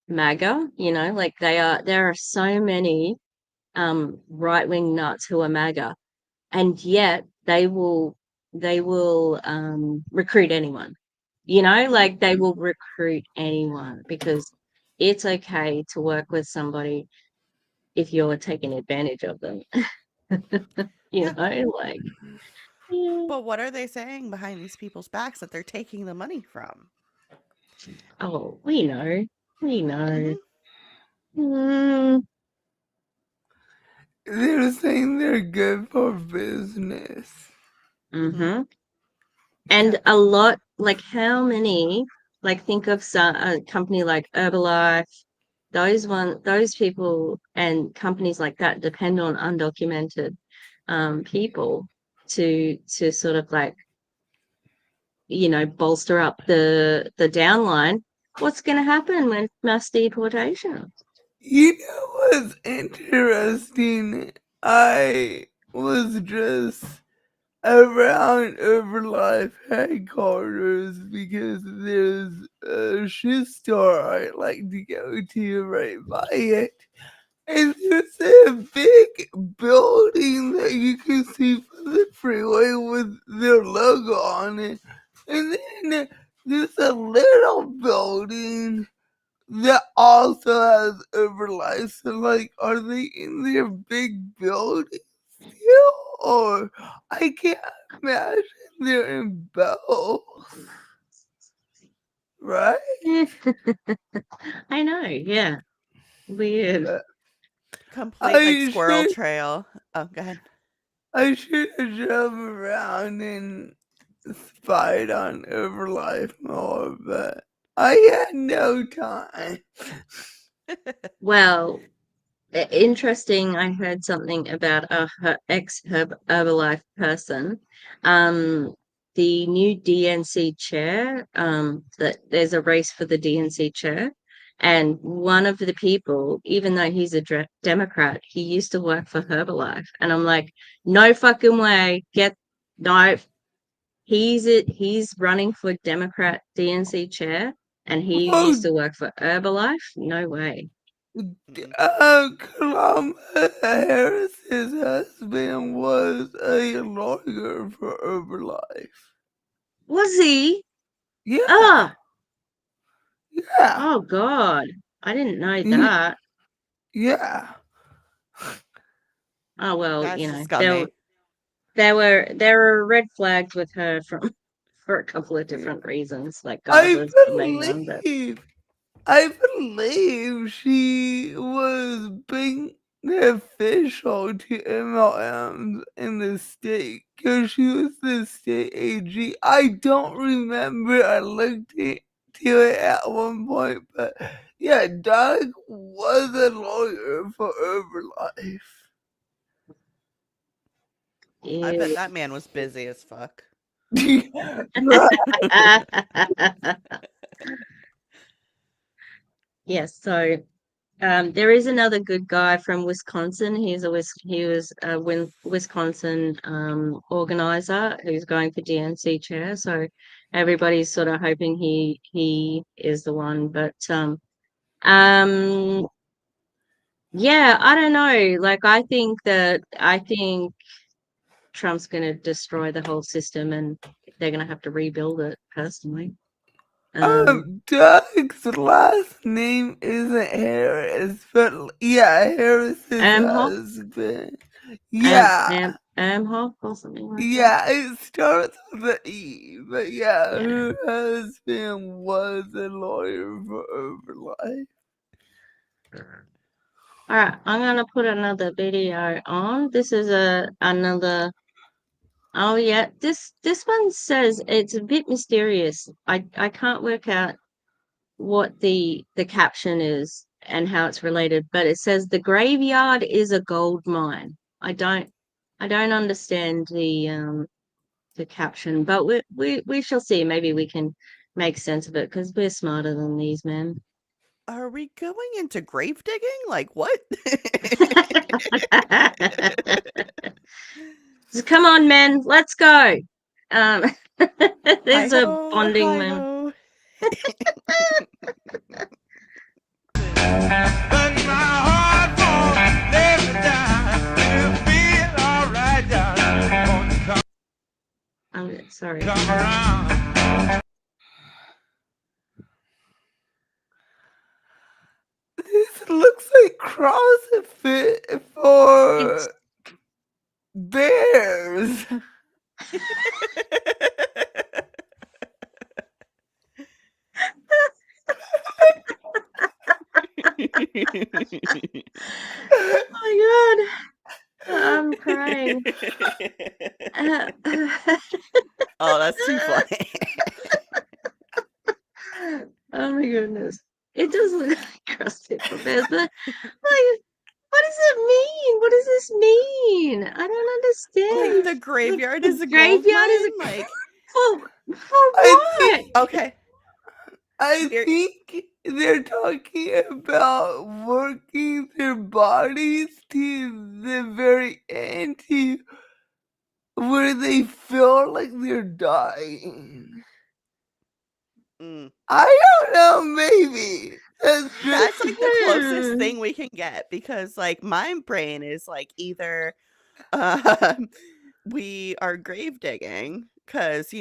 MAGA, you know, like there are so many right-wing nuts who are MAGA, and yet they will recruit anyone. You know, like they will recruit anyone because it's okay to work with somebody if you're taking advantage of them. You know, like. Yeah. But what are they saying behind these people's backs that they're taking the money from? Oh, we know. We know. They're saying they're good for business. And a lot, like how many, like think of a company like Herbalife, those people and companies like that depend on undocumented people to sort of like, bolster up the downline. What's going to happen with mass deportation? You know what's interesting? I was just around Herbalife headquarters because there's a shoe store I like to go to right by it. And there's a big building that you can see from the freeway with their logo on it. And then there's a little building that also has Herbalife. So, like, are they in their big building still? Or I can't imagine they're in both. Right? I know, yeah. Weird. Complete like I squirrel should trail. Oh, go ahead. I should have drove around and spied on Herbalife more, but I had no time. Well, interesting. I heard something about a Herbalife person. The new DNC chair. That there's a race for the DNC chair, and one of the people, even though he's a Democrat, he used to work for Herbalife, and I'm like, no fucking way. No. He's running for Democrat DNC chair, and he used Oh, to work for Herbalife. No way. Kamala Harris's husband was a lawyer for Herbalife. Was he? Yeah, Oh, yeah, oh God. I didn't know y- that. yeah. Oh well, That's there scummy. there were red flags with her from for a couple of different reasons. Like God I was the main one, but I believe she was being official to MLMs in the state because she was the state AG. I don't remember. I looked into it at one point, but yeah, Doug was a lawyer for Herbalife. I bet ew. that man was busy as fuck. Right. Yes, so there is another good guy from Wisconsin. He was a Wisconsin organizer who's going for DNC chair. So everybody's sort of hoping he is the one. But um yeah, I don't know. Like I think Trump's gonna destroy the whole system and they're gonna have to rebuild it personally. Doug's last name isn't Harris, but yeah, Harris's Amhoff, husband. Yeah, Amhoff or something like that. yeah, it starts with an E, but yeah, Yeah. her husband was a lawyer for Herbalife. All right, I'm gonna put another video on. This is another. Oh yeah, this one says it's a bit mysterious. I can't work out what the caption is and how it's related, but it says the graveyard is a gold mine. I don't understand the caption, but we shall see. Maybe we can make sense of it because we're smarter than these men. Are we going into grave digging? Like what? So come on, men, let's go. Um, there's a Hi-ho, bonding moment. hi-ho. But my heart won't let me down. It'll feel alright, darling. Won't you I'm sorry. come around? This looks like CrossFit for It's bears. oh my God, I'm crying. Oh, that's too funny. Oh my goodness. It does look like crusted prepares the like. What does it mean? What does this mean? I don't understand. Like the graveyard is a gold Graveyard is mine? Like, for I what? think okay. I You're- think they're talking about working their bodies to the very end to where they feel like they're dying. Mm. I don't know, maybe. That's That's just like the closest Hmm. thing we can get because like my brain is like either um, we are grave digging because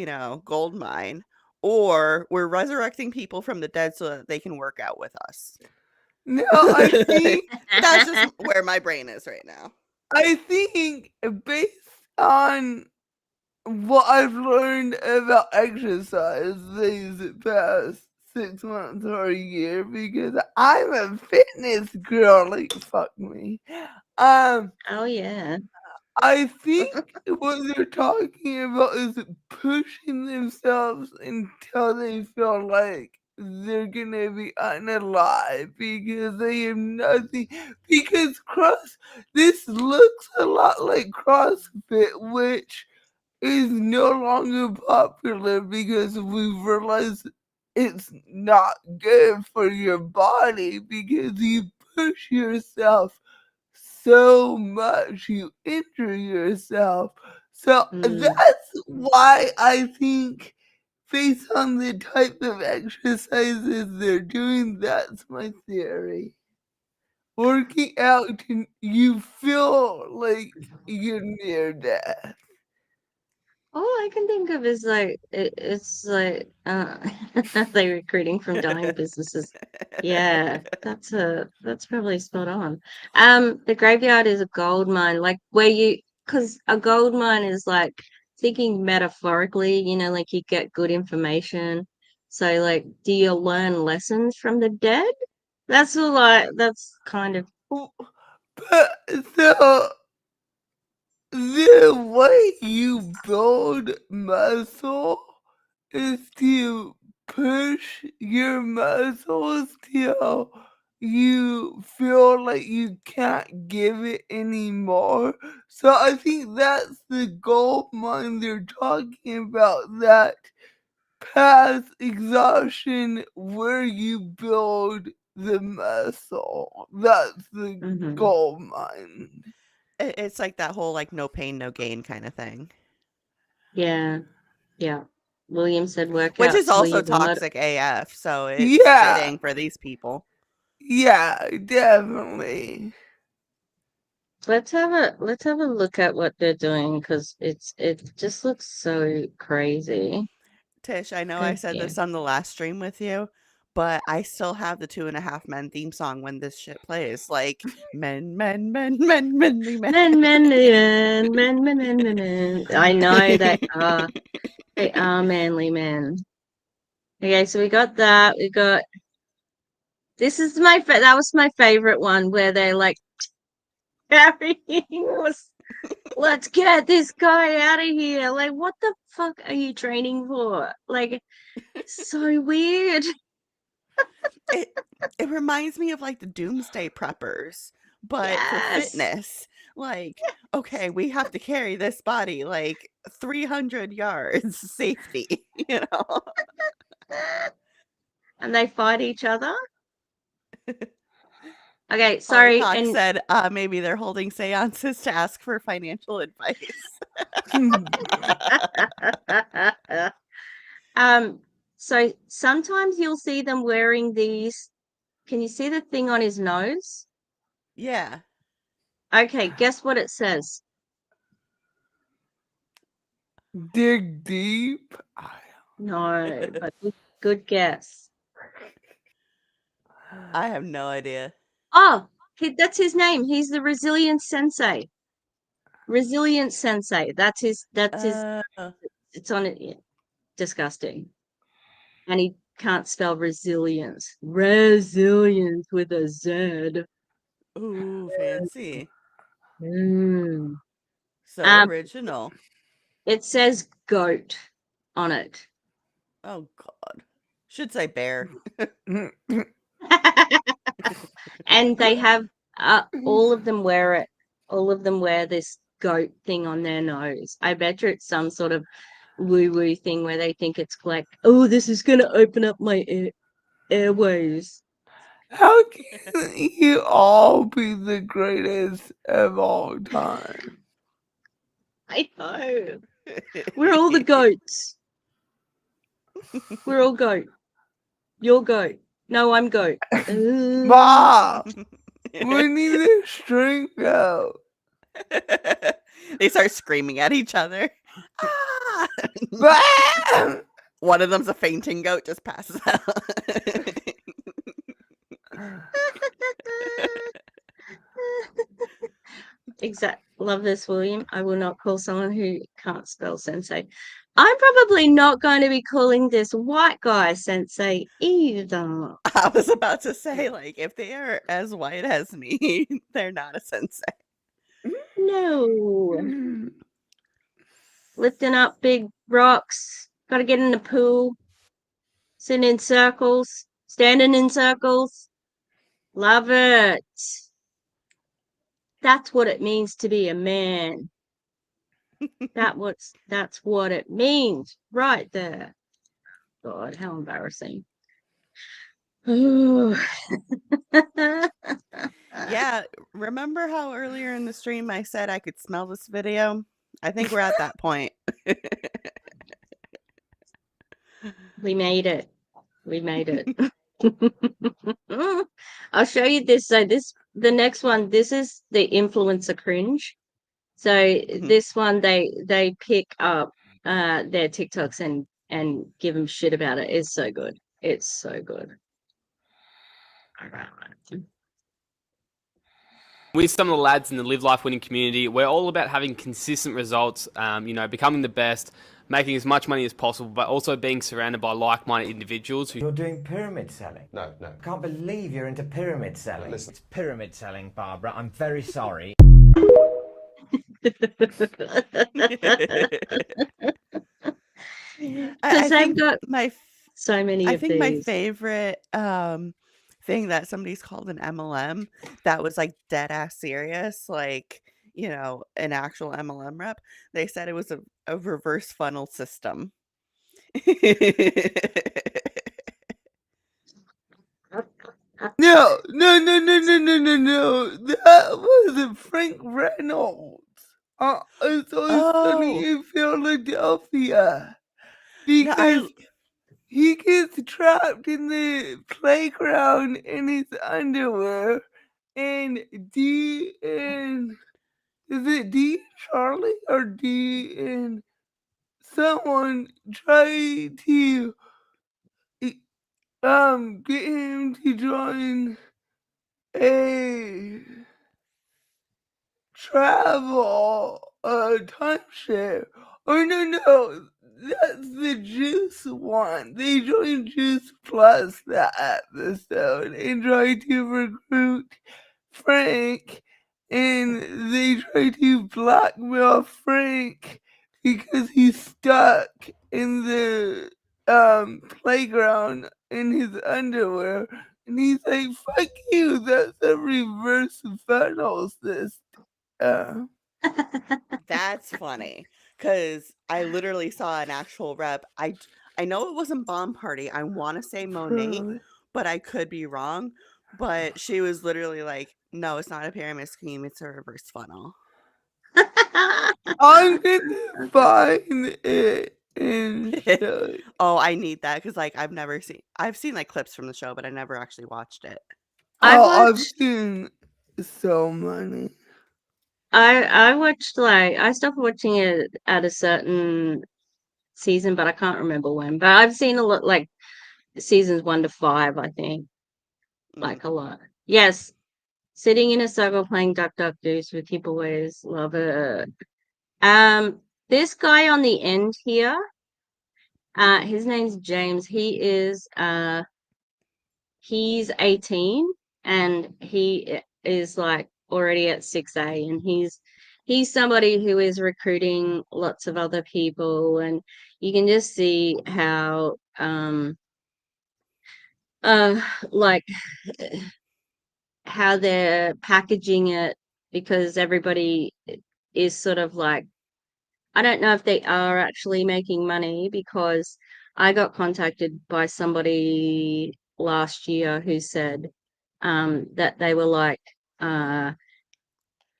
gold mine, or we're resurrecting people from the dead so that they can work out with us. no, I think That's just where my brain is right now. based on what I've learned about exercise these past 6 months or a year, because I'm a fitness girly, fuck me. Oh yeah. I think what they're talking about is pushing themselves until they feel like they're gonna be unalive because they have nothing. Because this looks a lot like CrossFit, which is no longer popular because we've realized it's not good for your body because you push yourself so much, you injure yourself. So Mm. that's why I think, based on the type of exercises they're doing, that's my theory. Working out, you feel like you're near death. All I can think of is like it's like they recruiting from dying businesses. Yeah, that's probably spot on. The graveyard is a gold mine, like because a gold mine is like thinking metaphorically, like you get good information. So like, do you learn lessons from the dead? That's kind of But so the way you build muscle is to push your muscles till you feel like you can't give it anymore. So I think that's the gold mine they're talking about, that past exhaustion where you build the muscle. That's the mhm. gold mine. It's like that whole like no pain, no gain kind of thing, Yeah, yeah. William said which is workouts also leave a lot. toxic AF. So it's Yeah, fitting for these people. yeah, definitely. Let's have a look at what they're doing because it just looks so crazy. Tish, I know I Thank said you. this on the last stream with you, but I still have the 2.5 Men theme song when this shit plays. Like men, men, men, men, menly men. Men. I know they are manly men. Okay, so we got that. We got that was my favorite one where they're like carrying us. Let's get this guy out of here. Like, what the fuck are you training for? Like, so weird. it it reminds me of like the doomsday preppers, but for Yes. fitness. Like, okay, we have to carry this body like 300 yards safety, And they fight each other. Okay, Holly sorry. Hawk And said maybe they're holding seances to ask for financial advice. so sometimes you'll see them wearing these. Can you see the thing on his nose? Yeah. Okay, guess what it says? Dig deep. No, but good guess. I have no idea. Oh, that's his name. He's the Resilience Sensei. Resilience Sensei. That's his. It's on it. Yeah, disgusting. And he can't spell resilience. Resilience with a Z. Ooh, fancy. Mm. So original. It says goat on it. Oh God. Should say bear. And they have all of them wear it. All of them wear this goat thing on their nose. I bet you it's some sort of woo-woo thing where they think it's like, oh, this is gonna open up my airways. How can you all be the greatest of all time? I know. We're all the goats. We're all goat. You're goat. No, I'm goat. Bob, we need a string out. They start screaming at each other. Ah! Bam! One of them's a fainting goat, just passes out. Exact. Love this, William. I will not call someone who can't spell sensei. I'm probably not going to be calling this white guy sensei either. I was about to say, like, if they are as white as me, they're not a sensei. No. Lifting up big rocks. Got to get in the pool. Sitting in circles. Standing in circles. Love it. That's what it means to be a man. That's what it means right there. God, how embarrassing. Yeah, remember how earlier in the stream I said I could smell this video? I think we're at that point. We made it. We made it. I'll show you this. So the next one, this is the influencer cringe. So this one they pick up their TikToks and give them shit about it. It's so good. It's so good. All right. With some of the lads in the Live Life Winning community, we're all about having consistent results, becoming the best, making as much money as possible, but also being surrounded by like-minded individuals who... You're doing pyramid selling? No. I can't believe you're into pyramid selling. Listen. It's pyramid selling, Barbara. I'm very sorry. Because they've got so many of these. My favorite thing that somebody's called an MLM that was like dead ass serious, like, you know, an actual MLM rep. They said it was a reverse funnel system. No. That wasn't Frank Reynolds. It's always sunny in Philadelphia. Because he gets trapped in the playground in his underwear, and D and is it D and Charlie or D and someone try to get him to join a travel timeshare. Or no, that's the Juice one. They joined Juice Plus that episode and tried to recruit Frank, and they tried to blackmail Frank because he's stuck in the playground in his underwear, and he's like, "Fuck you! That's a reverse funnel system." That's funny, because I literally saw an actual rep. I know it wasn't Bomb Party. I want to say Monet, but I could be wrong. But she was literally like, "No, it's not a pyramid scheme. It's a reverse funnel." I'm gonna find it and show you. Oh, I need that because like I've seen like clips from the show, but I never actually watched it. I've seen so many. I watched I stopped watching it at a certain season, but I can't remember when. But I've seen a lot, like seasons 1 to 5, I think. Like a lot. Yes. Sitting in a circle playing Duck Duck Goose with your boys. Love it. This guy on the end here, his name's James. He's 18 and he is like already at 6A, and he's somebody who is recruiting lots of other people, and you can just see how like how they're packaging it, because everybody is sort of like, I don't know if they are actually making money, because I got contacted by somebody last year who said that they were like,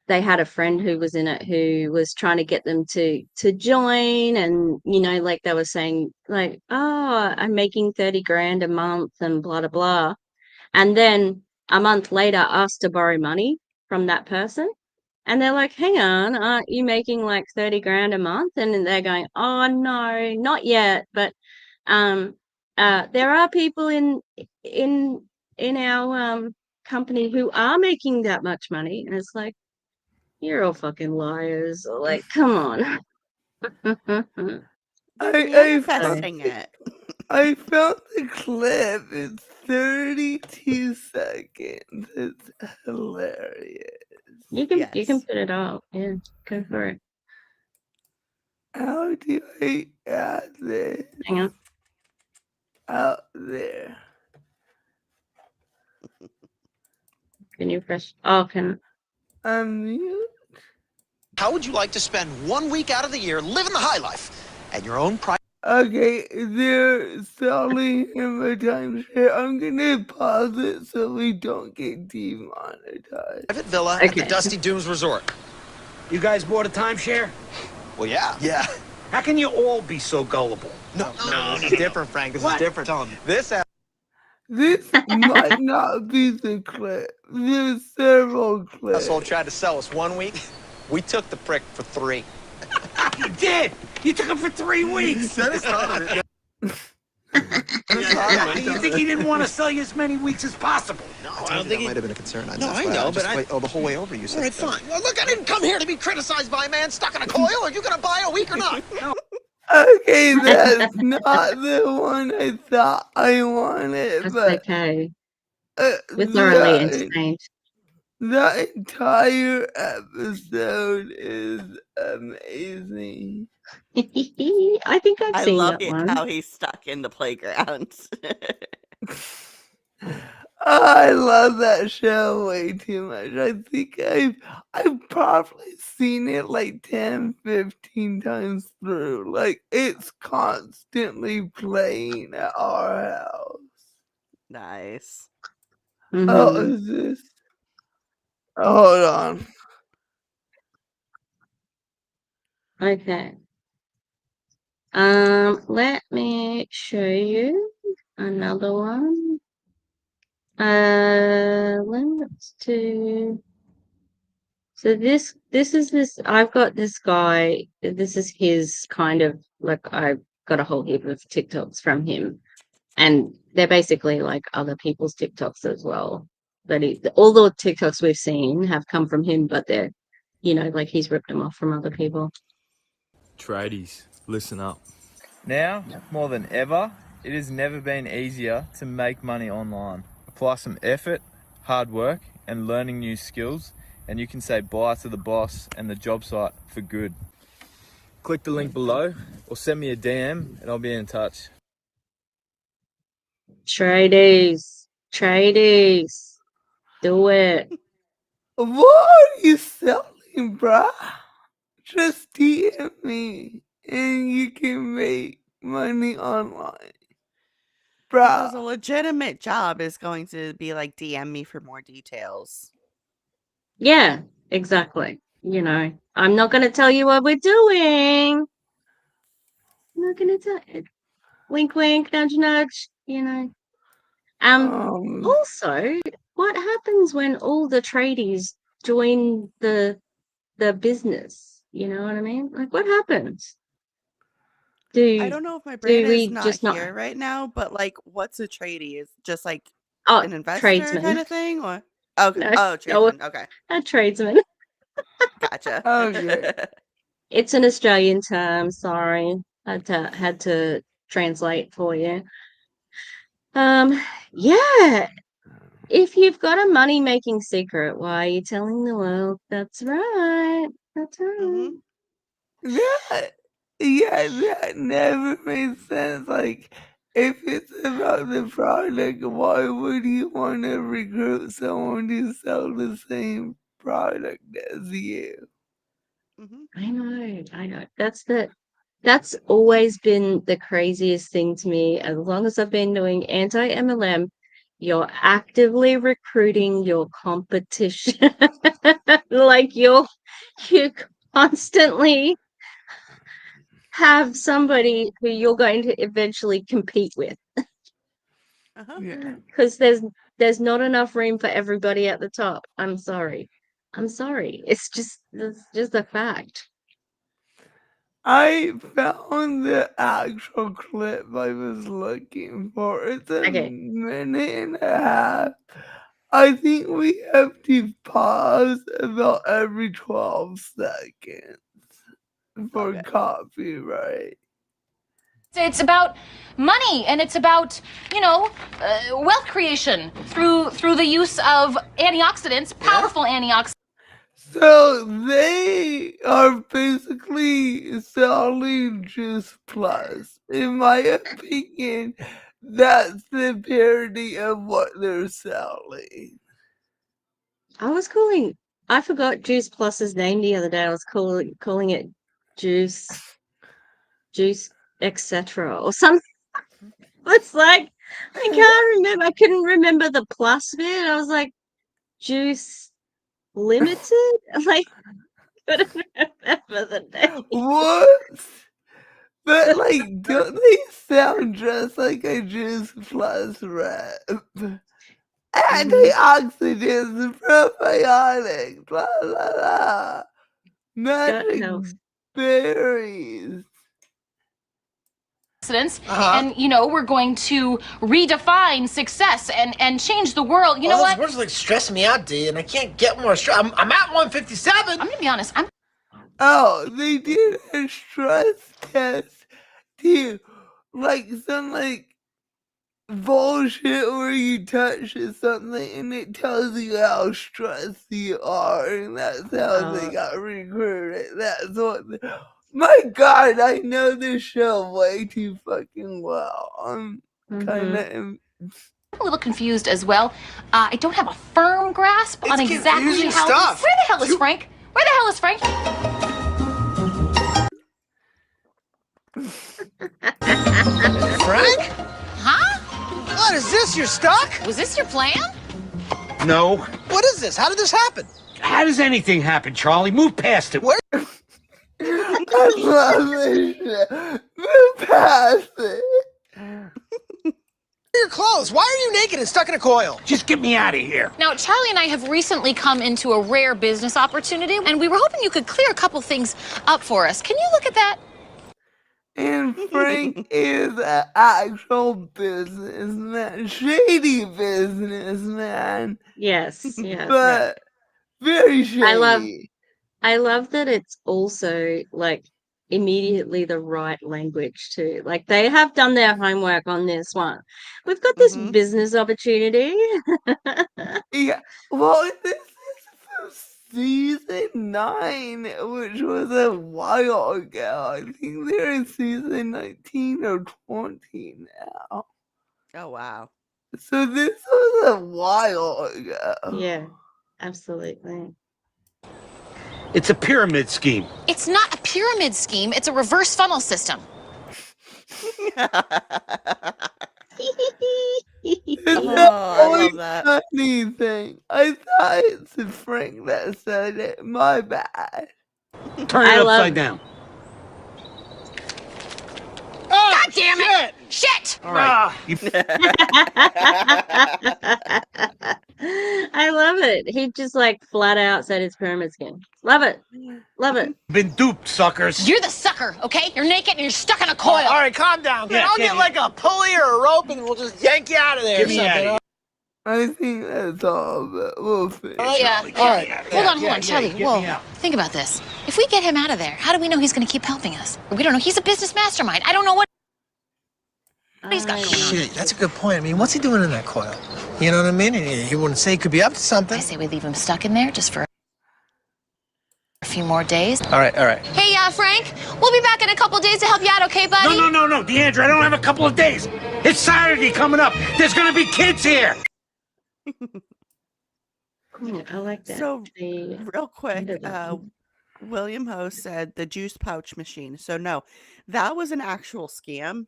they had a friend who was in it who was trying to get them to join, and like they were saying like, oh, I'm making 30 grand a month and blah blah blah, and then a month later asked to borrow money from that person, and they're like, hang on, aren't you making like 30 grand a month? And they're going, oh no, not yet, but um there are people in in our company who are making that much money, and it's like, you're all fucking liars. Like, come on. Manifesting it. I found the clip. It's 32 seconds. It's hilarious. You can put it up. Yeah, go for it. How do I add this? Hang on. Out there. Can you press? Oh, can Unmute. How would you like to spend 1 week out of the year living the high life at your own price? Okay, they're selling him a timeshare. I'm gonna pause it so we don't get demonetized. Private villa at the Dusty Dooms Resort. You guys bought a timeshare? Well, yeah. Yeah. How can you all be so gullible? No, this is different, Frank. This is different. Tell him. This might not be the clip. There's several clips. asshole tried to sell us 1 week. We took the prick for 3. You did! You took him for 3 weeks! Dennis started it. You think he didn't want to sell you as many weeks as possible? No, I don't think that might have been a concern. No, I know, but the whole way over you said. All right, fine. Well, look, I didn't come here to be criticized by a man stuck in a coil. Are you going to buy a week or not? Okay, that's not the one I thought I wanted. That's but, okay. We're thoroughly entertained. The entire episode is amazing. I think I've seen love that one. how he's stuck in the playground. I love that show way too much. I think I've probably seen it like 10, 15 times through. Like, it's constantly playing at our house. Nice. Oh, is this? Hold on. Okay. Let me show you another one. Let's do. So this is I've got this guy. This is his kind of like, I've got a whole heap of TikToks from him, and they're basically like other people's TikToks as well. But all the TikToks we've seen have come from him, but they're, like he's ripped them off from other people. Tradies, listen up. Now, more than ever, it has never been easier to make money online. Apply some effort, hard work, and learning new skills, and you can say bye to the boss and the job site for good. Click the link below or send me a DM and I'll be in touch. Tradies, do it. What are you selling, bruh? Just DM me and you can make money online. Because a legitimate job is going to be like, DM me for more details. Yeah, exactly. I'm not going to tell you what we're doing. I'm not going to tell it. Wink, wink, nudge, nudge. Also, what happens when all the tradies join the business? You know what I mean? Like, what happens? I don't know if my brain is not just here right now, but like, what's a tradie? Is just like Oh, an investor tradesman. kind of thing, or okay? No, Oh, tradesman. Okay, a tradesman. gotcha. Okay. It's an Australian term. Sorry, had to translate for you. Yeah. If you've got a money-making secret, why are you telling the world? That's right. That's right. That never made sense. Like, if it's about the product, why would you want to recruit someone to sell the same product as you? I know. That's always been the craziest thing to me. As long as I've been doing anti-MLM, you're actively recruiting your competition. Like you constantly have somebody who you're going to eventually compete with. Yeah. Because there's not enough room for everybody at the top. I'm sorry. It's just a fact. I found the actual clip I was looking for. It's a Okay. minute and a half. I think we have to pause about every 12 seconds for copyright. It's about money, and it's about, wealth creation through the use of antioxidants, powerful antioxidants. So they are basically selling Juice Plus. In my opinion, that's the parody of what they're selling. I forgot Juice Plus's name the other day. I was calling it Juice etc. or something. It's like I can't remember. I couldn't remember the plus bit. I was like, Juice Limited? Like, couldn't remember the name. What? But like, don't they sound just like a Juice Plus rep? Antioxidants, probiotics, blah blah blah. Magic berries. And we're going to redefine success and change the world. You know Those what? words like stress me out, D, and I can't get more stress. I'm at 157. I'm gonna be honest. Oh, they did a stress test too, like some bullshit where you touch something and it tells you how stressed you are, and that's how they got recruited. That's what. My God, I know this show way too fucking well. I'm kind of. I'm a little confused as well. I don't have a firm grasp on exactly confusing how. stuff. Where the hell is Frank? Where the hell is Frank? Frank? Huh? What is this? You're stuck? Was this your plan? No. What is this? How did this happen? How does anything happen, Charlie? Move past it. Where? I love this shit. Move past it. Your clothes. Why are you naked and stuck in a coil? Just get me out of here. Now, Charlie and I have recently come into a rare business opportunity, and we were hoping you could clear a couple things up for us. Can you look at that? And Frank is an actual businessman, shady businessman. Yes, yeah. But very shady. I love that it's also like immediately the right language too. Like they have done their homework on this one. We've got this business opportunity. Yeah. Well, this is season 9, which was a while ago. I think they're in season 19 or 20 now. Oh, wow. So this was a while ago. Yeah, absolutely. It's a pyramid scheme. It's not a pyramid scheme. It's a reverse funnel system. I love that. Funny thing. I thought it's Frank that said it. My bad. Turn it upside down. God damn it! Shit! All right. I love it. He just like flat out said it's pyramid scheme. Love it. Love it. Been duped, suckers. You're the sucker, okay? You're naked and you're stuck in a coil. All right, calm down. Yeah, I'll get like a pulley or a rope and we'll just yank you out of there. Get me out of here. I think that's all, but we'll fix it. Yeah. All right. Hold on, Charlie. Whoa. Think about this. If we get him out of there, how do we know he's going to keep helping us? We don't know. He's a business mastermind. I don't know what he's got going on. Shit, that's a good point. I mean, what's he doing in that coil? You know what I mean? And he wouldn't say he could be up to something. I say we leave him stuck in there just for a few more days. All right. Hey, Frank, we'll be back in a couple days to help you out, okay, buddy? No, Deandra, I don't have a couple of days. It's Saturday coming up. There's gonna be kids here. Cool. I like that. So, The real quick, end of that. William Ho said the juice pouch machine. So no, that was an actual scam.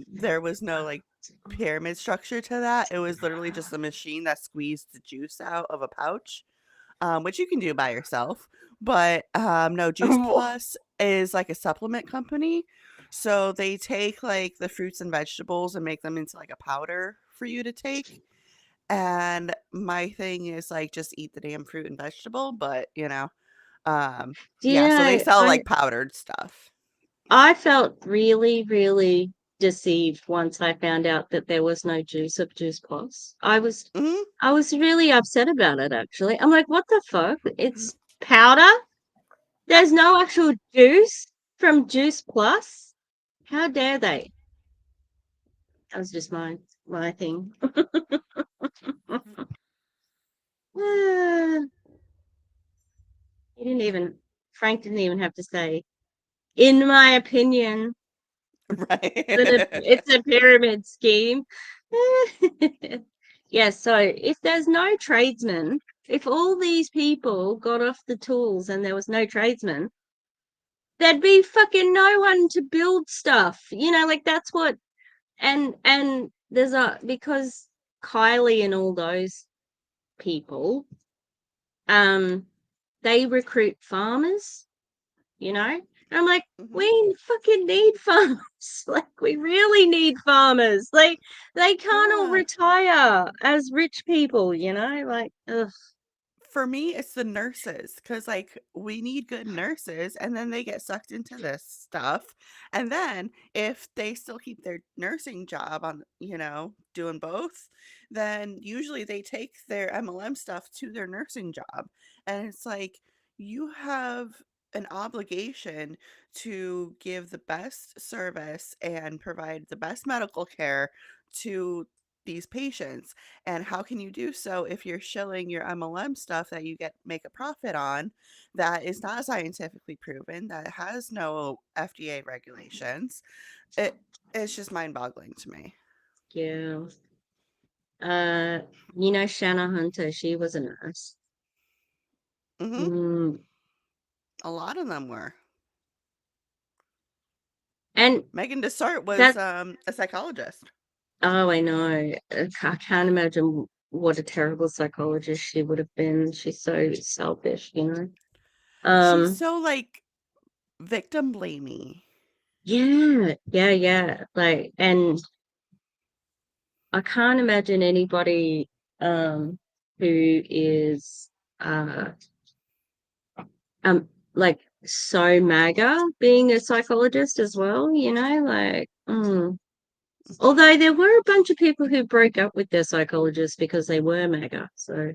There was no like pyramid structure to that. It was literally just a machine that squeezed the juice out of a pouch, which you can do by yourself. But no, Juice Plus is like a supplement company. So they take like the fruits and vegetables and make them into like a powder for you to take. And my thing is like just eat the damn fruit and vegetable, but yeah, so they sell like powdered stuff. I felt really, really deceived once I found out that there was no juice of Juice Plus. I was really upset about it actually. I'm like, what the fuck? It's powder? There's no actual juice from Juice Plus? How dare they? That was just my thing. Frank didn't even have to say, in my opinion, right? It's a pyramid scheme. Yeah, so if there's no tradesmen, if all these people got off the tools and there was no tradesmen, there'd be fucking no one to build stuff. Like that's what and there's because Kylie and all those people, they recruit farmers, and I'm like, we fucking need farmers. Like, we really need farmers. Like, they can't all retire as rich people, like, ugh. For me, it's the nurses because, like, we need good nurses, and then they get sucked into this stuff. And then if they still keep their nursing job on, doing both, then usually they take their MLM stuff to their nursing job. And it's like, you have an obligation to give the best service and provide the best medical care to these patients. And how can you do so if you're shilling your MLM stuff that you make a profit on that is not scientifically proven, that has no FDA regulations? It's just mind-boggling to me. Yeah. Shanna Hunter, she was a nurse. A lot of them were. And Megan Desart was a psychologist. Oh, I know. I can't imagine what a terrible psychologist she would have been. She's so selfish, She's so like victim blamey. Yeah. Like, and I can't imagine anybody who is like so MAGA being a psychologist as well, like although there were a bunch of people who broke up with their psychologists because they were MAGA. So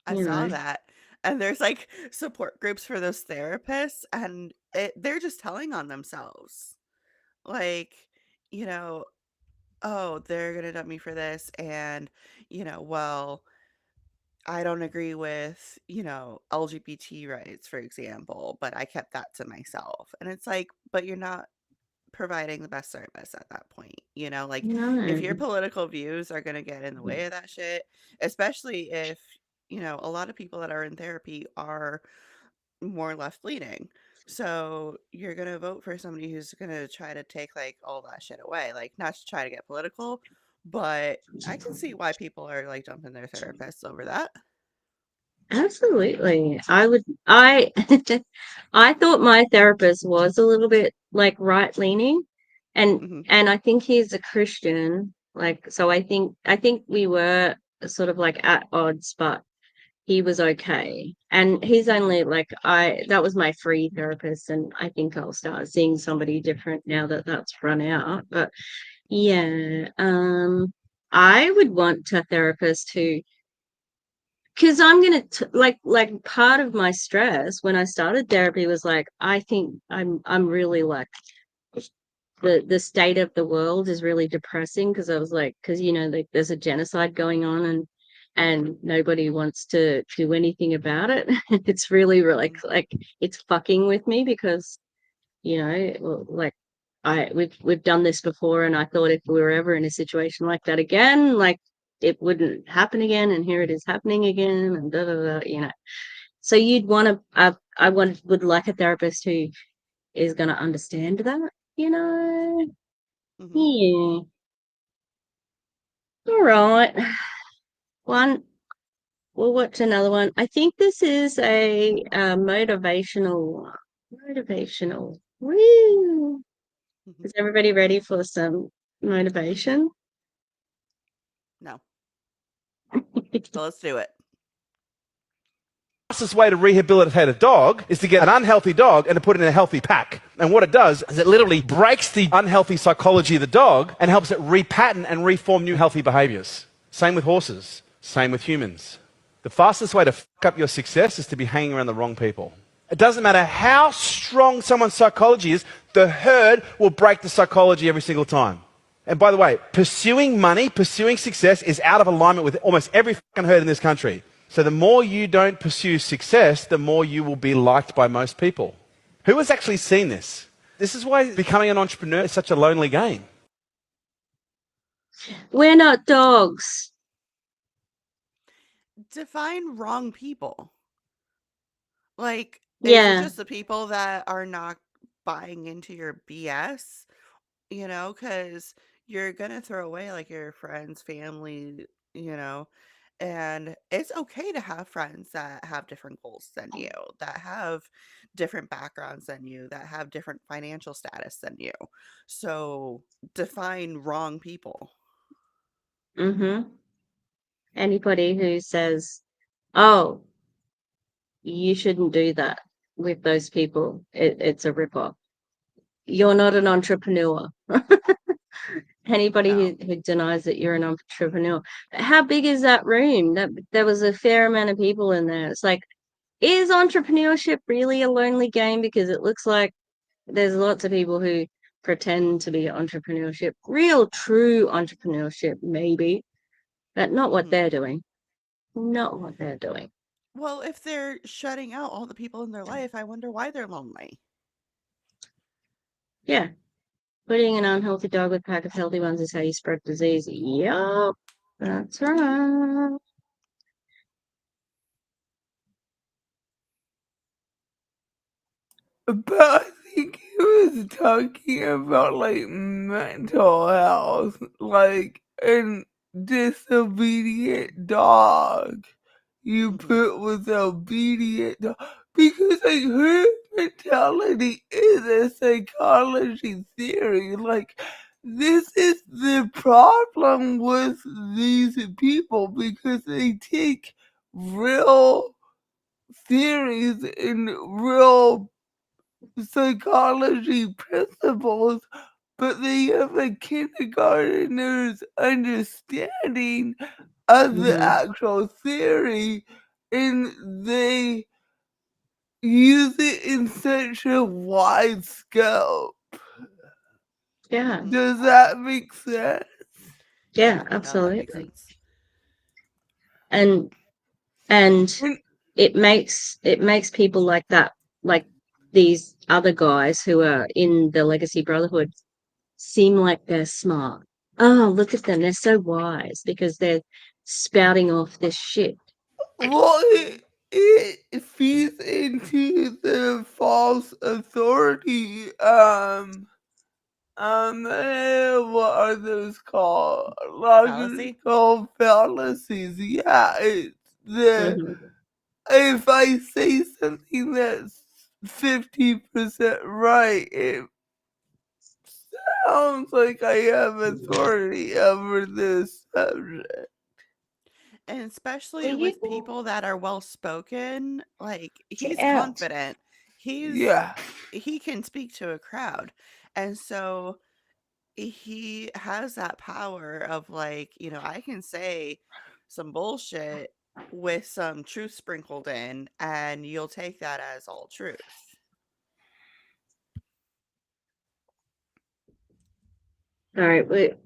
I saw that. And there's like support groups for those therapists, and they're just telling on themselves. Like, oh, they're going to dump me for this. And, well, I don't agree with, LGBT rights, for example, but I kept that to myself. And it's like, but you're not providing the best service at that point. Like if your political views are going to get in the way of that shit, especially if, a lot of people that are in therapy are more left leaning. So you're going to vote for somebody who's going to try to take like all that shit away, like not to try to get political, but I can see why people are like dumping their therapists over that. Absolutely. I thought my therapist was a little bit like right leaning, and I think he's a Christian. Like, so I think we were sort of like at odds, but he was okay. And he's only like, that was my free therapist, and I think I'll start seeing somebody different now that that's run out. But yeah, I would want a therapist who, because I'm gonna like part of my stress when I started therapy was like, I think I'm really like the state of the world is really depressing, because I was like, because like there's a genocide going on, and and nobody wants to do anything about it. It's really like it's fucking with me because, you know, like we've done this before, and I thought if we were ever in a situation like that again, like it wouldn't happen again, and here it is happening again, and da da da, you know. So you'd want to, would like a therapist who is going to understand that, you know. Yeah. All right. We'll watch another one. I think this is a motivational. Motivational. Woo! Is everybody ready for some motivation? No. So let's do it. Fastest way to rehabilitate a dog is to get an unhealthy dog and to put it in a healthy pack. And what it does is it literally breaks the unhealthy psychology of the dog and helps it repattern and reform new healthy behaviors. Same with horses, same with humans. The fastest way to fuck up your success is to be hanging around the wrong people. It doesn't matter how strong someone's psychology is, the herd will break the psychology every single time. And by the way, pursuing money, pursuing success is out of alignment with almost every fucking herd in this country. So the more you don't pursue success, the more you will be liked by most people. Who has actually seen this? This is why becoming an entrepreneur is such a lonely game. We're not dogs. Define wrong people. Like, is Yeah. it just the people that are not buying into your BS? You know, because you're going to throw away like your friends, family, you know, and it's okay to have friends that have different goals than you, that have different backgrounds than you, that have different financial status than you. So define wrong people. Mm-hmm. Anybody who says, oh, you shouldn't do that with those people, it's a ripoff. You're not an entrepreneur. Anybody who denies that you're an entrepreneur. How big is that room? There was a fair amount of people in there. It's like, is entrepreneurship really a lonely game? Because it looks like there's lots of people who pretend to be entrepreneurship, real true entrepreneurship, maybe, but not what they're doing. Not what they're doing. Well, if they're shutting out all the people in their life, I wonder why they're lonely. Yeah. Putting an unhealthy dog with a pack of healthy ones is how you spread disease. Yup. That's right. But I think he was talking about like mental health, like an disobedient dog you put with obedient dog, because like herd mentality is a psychology theory. Like this is the problem with these people, because they take real theories and real psychology principles, but they have a kindergartner's understanding of the actual theory, and they use it in such a wide scope. Yeah. Does that make sense? Yeah, No, that makes absolutely. sense. And it makes people like that, like these other guys who are in the Legacy Brotherhood, seem like they're smart. Oh, look at them, they're so wise because they're spouting off this shit. Well, it feeds into the false authority. What are those called? Fallacy? Logical fallacies. Yeah, it's the if I say something that's 50% right, it sounds like I have authority over this subject. And especially with people that are well spoken, like he's out. confident. Yeah. He can speak to a crowd. And so he has that power of like, you know, I can say some bullshit with some truth sprinkled in, and you'll take that as all truth. All right,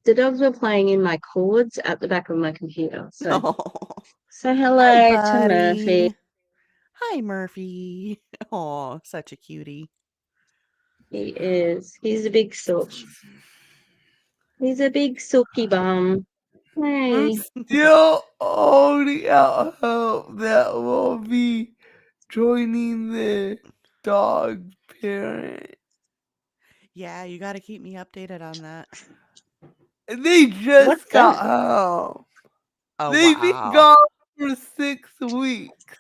the dogs were playing in my cords at the back of my computer. So Oh. say Hi, hello to Murphy. buddy. Hi, Murphy. Oh, such a cutie. He is. He's a big sook. He's a big sooky bum. I'm Hey. still holding out hope that we'll be joining the dog parent. Yeah, you got to keep me updated on that. They just What's got that? home. Oh, They've been wow. gone for 6 weeks.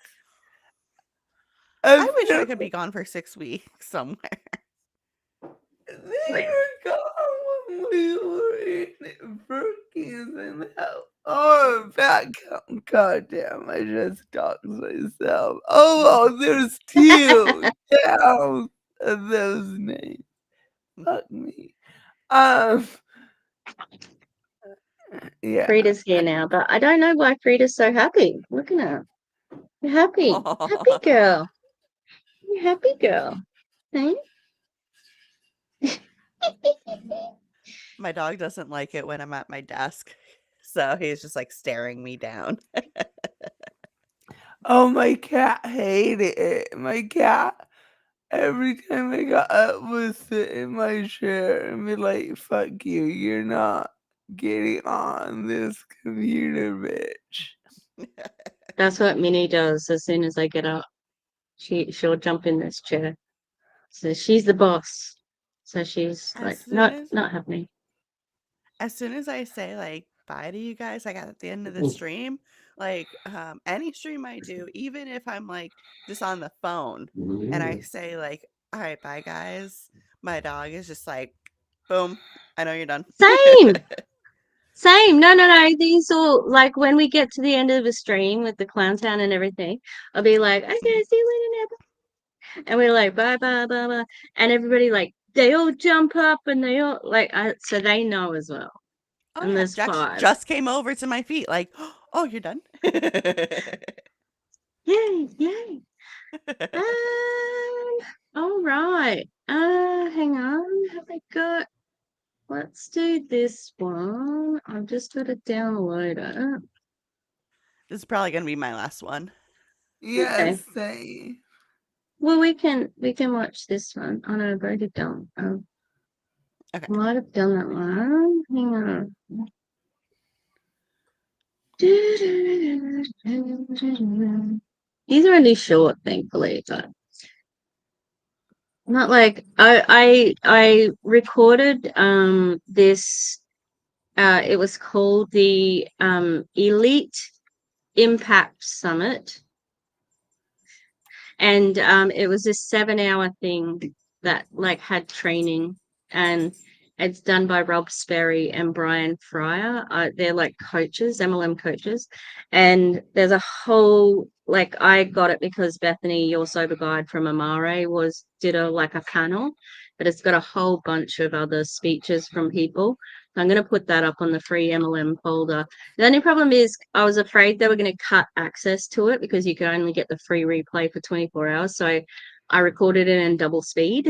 I wish I could be gone for 6 weeks somewhere. They were gone when we were in Brookings and hell. Oh, back. God damn, I just talked myself. Oh, there's 2 down of those names. Fuck me. Yeah. Frida's here now, but I don't know why Frida's so happy. Look at her. You're happy. Happy girl. You're happy girl. Hey? My dog doesn't like it when I'm at my desk. So he's just like staring me down. Oh, my cat hated it. My cat, every time I got up, would sit in my chair and be like, fuck you, you're not getting on this computer, bitch. That's what Minnie does as soon as I get up. She'll jump in this chair. So she's the boss. So she's As like soon not as- happening. As soon as I say like bye to you guys, like at the end of the stream, like any stream I do, even if I'm like just on the phone and I say like, all right, bye guys, my dog is just like, boom, I know you're done. Same. Same. No. These all like when we get to the end of the stream with the clown town and everything, I'll be like, okay, see you later now. And we're like, bye. And everybody like they all jump up and they all like so they know as well. Oh, And yeah. there's Jax 5. just came over to my feet like, oh, you're done? Yay. All right. Hang on. Have I got let's do this one. I've just got to download it. This is probably gonna be my last one. Yes, say. Well, we can watch this one. Oh no, I've already done. Oh, okay. I might have done that one. Hang on. These are only short, thankfully, but not like I recorded this. It was called the Elite Impact Summit. And it was a 7-hour thing that like had training, and it's done by Rob Sperry and Brian Fryer. They're like coaches, MLM coaches. And there's a whole like I got it because Bethany, your sober guide from Amare, did a panel, but it's got a whole bunch of other speeches from people. I'm going to put that up on the free MLM folder. The only problem is I was afraid they were going to cut access to it because you could only get the free replay for 24 hours. So I recorded it in double speed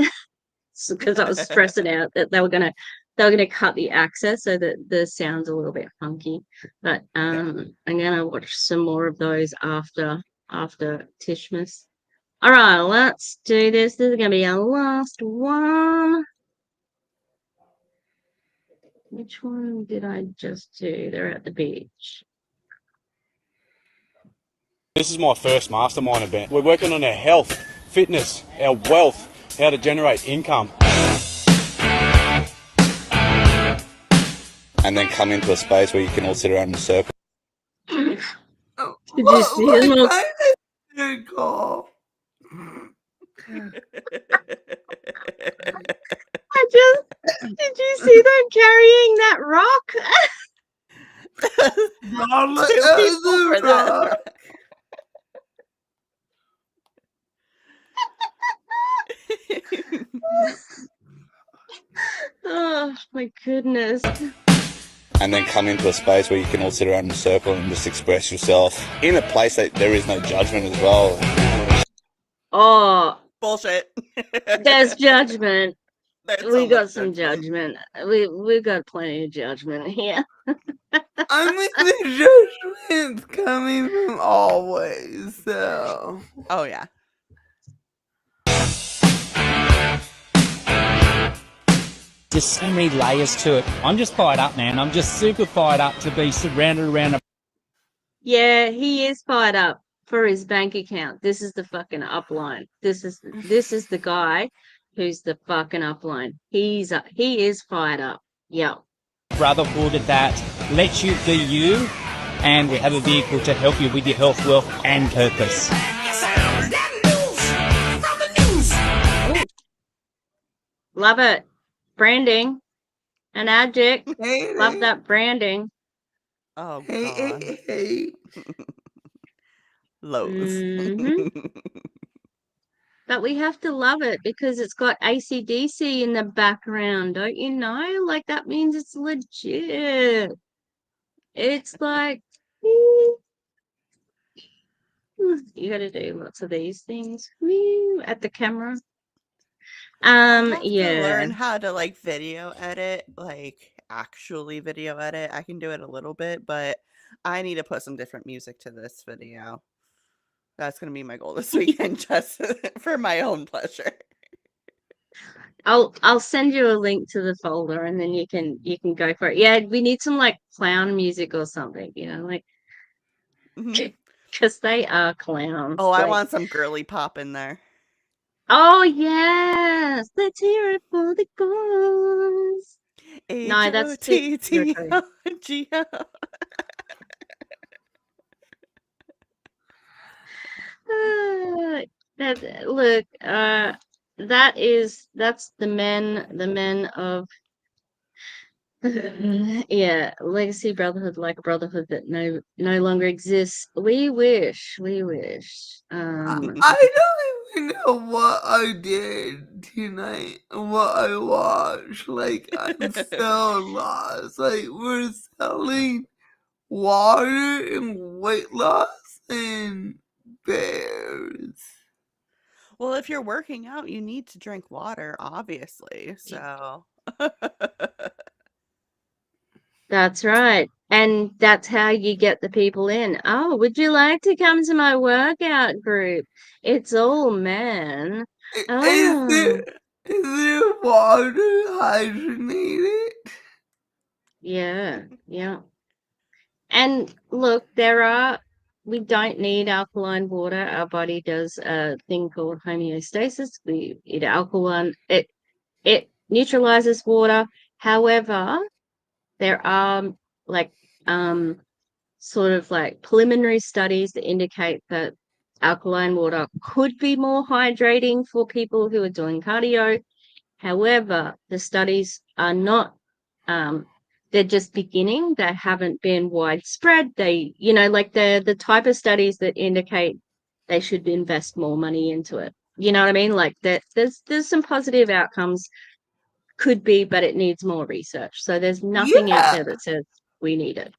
because I was stressing out that they were going to cut the access so that the sound's a little bit funky. But I'm going to watch some more of those after Tishmas. All right, let's do this. This is going to be our last one. Which one did I just do? They're at the beach. This is my first mastermind event. We're working on our health, fitness, our wealth, how to generate income. And then come into a space where you can all sit around in a circle. Did you see him? Did you see them carrying that rock? Oh my goodness. And then come into a space where you can all sit around in a circle and just express yourself in a place that there is no judgment as well. Oh, bullshit. There's judgment. We got some judgment. We got plenty of judgment here. I mean, the judgment's coming from always, so. Oh, yeah. There's so many layers to it. I'm just fired up, man. I'm just super fired up to be surrounded around a... Yeah, he is fired up for his bank account. This is the fucking upline. This is the guy who's the fucking upline. He is fired up. Yeah. brotherhood that lets you be you, and we have a vehicle to help you with your health, wealth, and purpose. Love it. Branding. Enagic. Hey, Love that branding. Oh, hey, God. hey. Lows. But we have to love it because it's got AC/DC in the background, don't you know? Like, that means it's legit. It's like, you gotta do lots of these things at the camera. I have to Yeah. learn how to like video edit, like actually video edit. I can do it a little bit, but I need to put some different music to this video. That's gonna be my goal this weekend, just for my own pleasure. I'll send you a link to the folder and then you can go for it. Yeah, we need some like clown music or something, you know, like because they are clowns. Oh, I like, want some girly pop in there. Oh yes, let's hear it for the girls. No, that's H-O-T-T-O-G-O. That's the men of yeah, legacy brotherhood, like a brotherhood that no longer exists. We wish. I don't even know what I did tonight, what I watched. Like, I'm so lost. Like, we're selling water and weight loss and bears. Well, if you're working out, you need to drink water, obviously. So That's right. And that's how you get the people in. Oh, would you like to come to my workout group? It's all men. Is there water hydrated? Yeah. And look, we don't need alkaline water. Our body does a thing called homeostasis. We eat alkaline. It neutralizes water. However, there are like sort of like preliminary studies that indicate that alkaline water could be more hydrating for people who are doing cardio. However, the studies are not they're just beginning. They haven't been widespread. They, like the type of studies that indicate they should invest more money into it. You know what I mean? Like that there's some positive outcomes, could be, but it needs more research. So there's nothing out there that says we need it.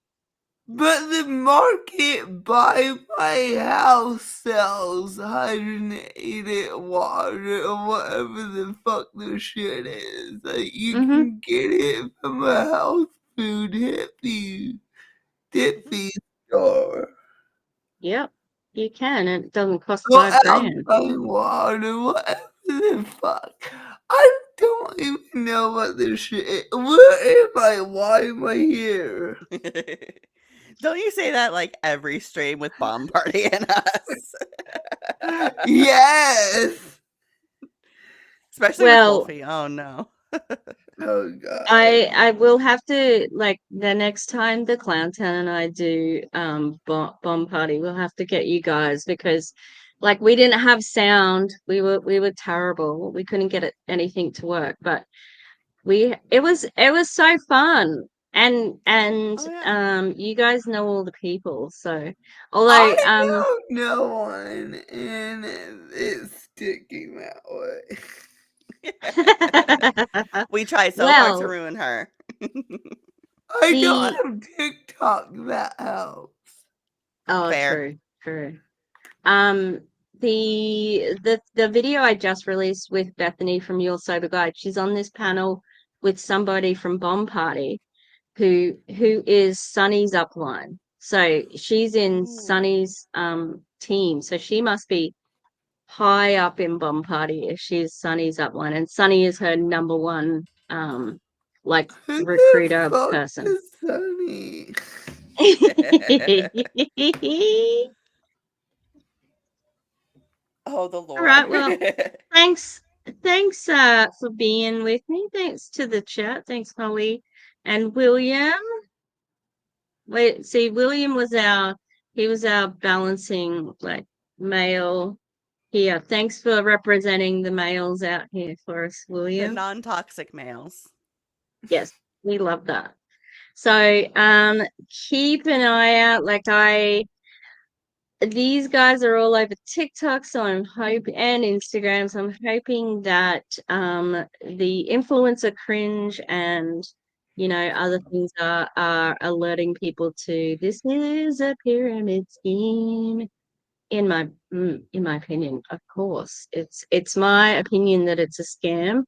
But the market by my house sells hydrated water or whatever the fuck this shit is. Like, you can get it from a health food hippie store. Yep, you can. And it doesn't cost Or $5,000. alkaline water, whatever the fuck. I don't even know what this shit is. Where am I? Why am I here? don't you say that like every stream with Bomb Party and us? Yes. Especially with Wolfie. Oh no. Oh god. I will have to, like, the next time the Clown Town and I do bomb party, we'll have to get you guys, because like we didn't have sound. We were terrible. We couldn't get anything to work, but it was so fun. And you guys know all the people, so although I don't know one, and it's sticking that way. We try so hard to ruin her. I don't have TikTok, that helps. Oh, Fair. true. the video I just released with Bethany from Your Sober Guide, she's on this panel with somebody from Bomb Party who is Sunny's upline. So she's in Sunny's team. So she must be high up in Bomb Party if she's Sunny's upline, and Sunny is her number one like Who the recruiter fuck person. is Sunny? Oh, the Lord. All right, well, thanks for being with me. Thanks to the chat. Thanks, Holly and William. Wait, see, William was our balancing like male here. Thanks for representing the males out here for us, The William. non-toxic males. Yes, we love that. So keep an eye out. These guys are all over TikTok, so I'm hoping, and Instagram, so I'm hoping that the influencer cringe and other things are alerting people to this is a pyramid scheme. In my opinion, of course, it's my opinion that it's a scam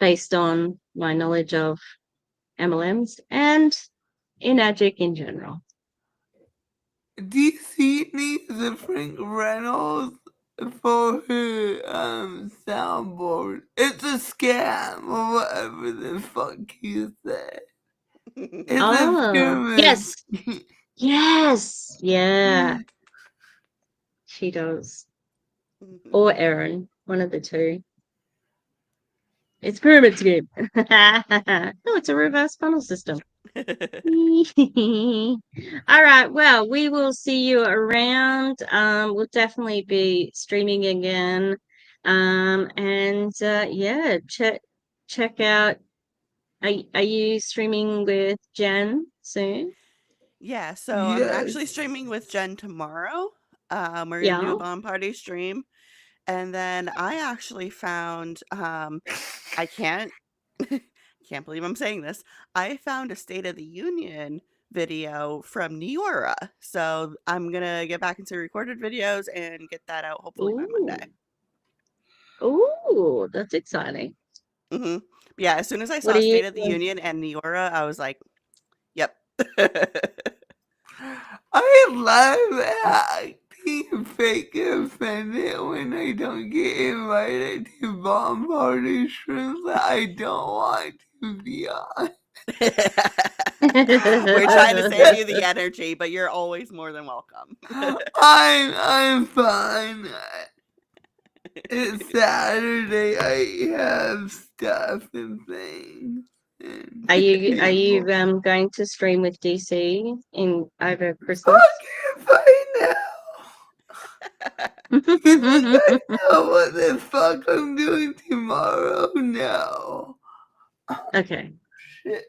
based on my knowledge of MLMs and Enagic in general. DC needs a Frank Reynolds for her soundboard. It's a scam or whatever the fuck you said. It's a pyramid. Yes. Yes. Yeah. She does. Or Erin. One of the two. It's pyramid scheme. No, it's a reverse funnel system. All right. Well, we will see you around. We'll definitely be streaming again. And yeah, check out. Are you streaming with Jen soon? Yeah, so I'm actually streaming with Jen tomorrow. We're gonna do a Bomb Party stream. And then I actually found I can't believe I'm saying this. I found a State of the Union video from Neora. So I'm gonna get back into recorded videos and get that out hopefully by Monday. Ooh, that's exciting. Yeah, as soon as I saw State of the Union and Neora, I was like, yep. I love being fake offended when I don't get invited to bomb party shrooms that I don't want to be on. We're trying to save you the energy, but you're always more than welcome. I'm fine. It's Saturday. I have stuff and things. Are you going to stream with DC over Christmas? I can't find out. I know what the fuck I'm doing tomorrow now. Okay. Shit.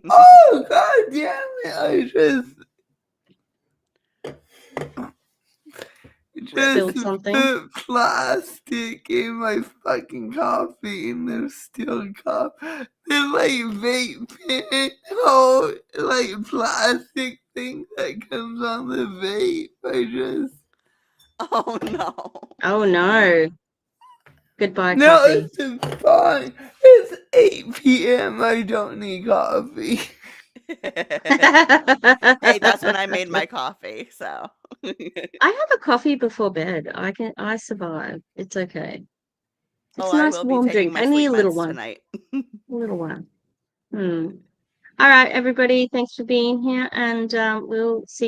Oh god damn it! I just put plastic in my fucking coffee in the steel cup. The vape pen, plastic thing that comes on the vape. Oh no. Oh no. Goodbye, no, coffee. It's fine. It's 8 p.m. I don't need coffee. Hey, that's when I made my coffee, so. I have a coffee before bed. I survive. It's okay. It's a I nice will warm be taking drink. my Only sleep a little meds one. tonight. A little one. All right, everybody. Thanks for being here, and we'll see you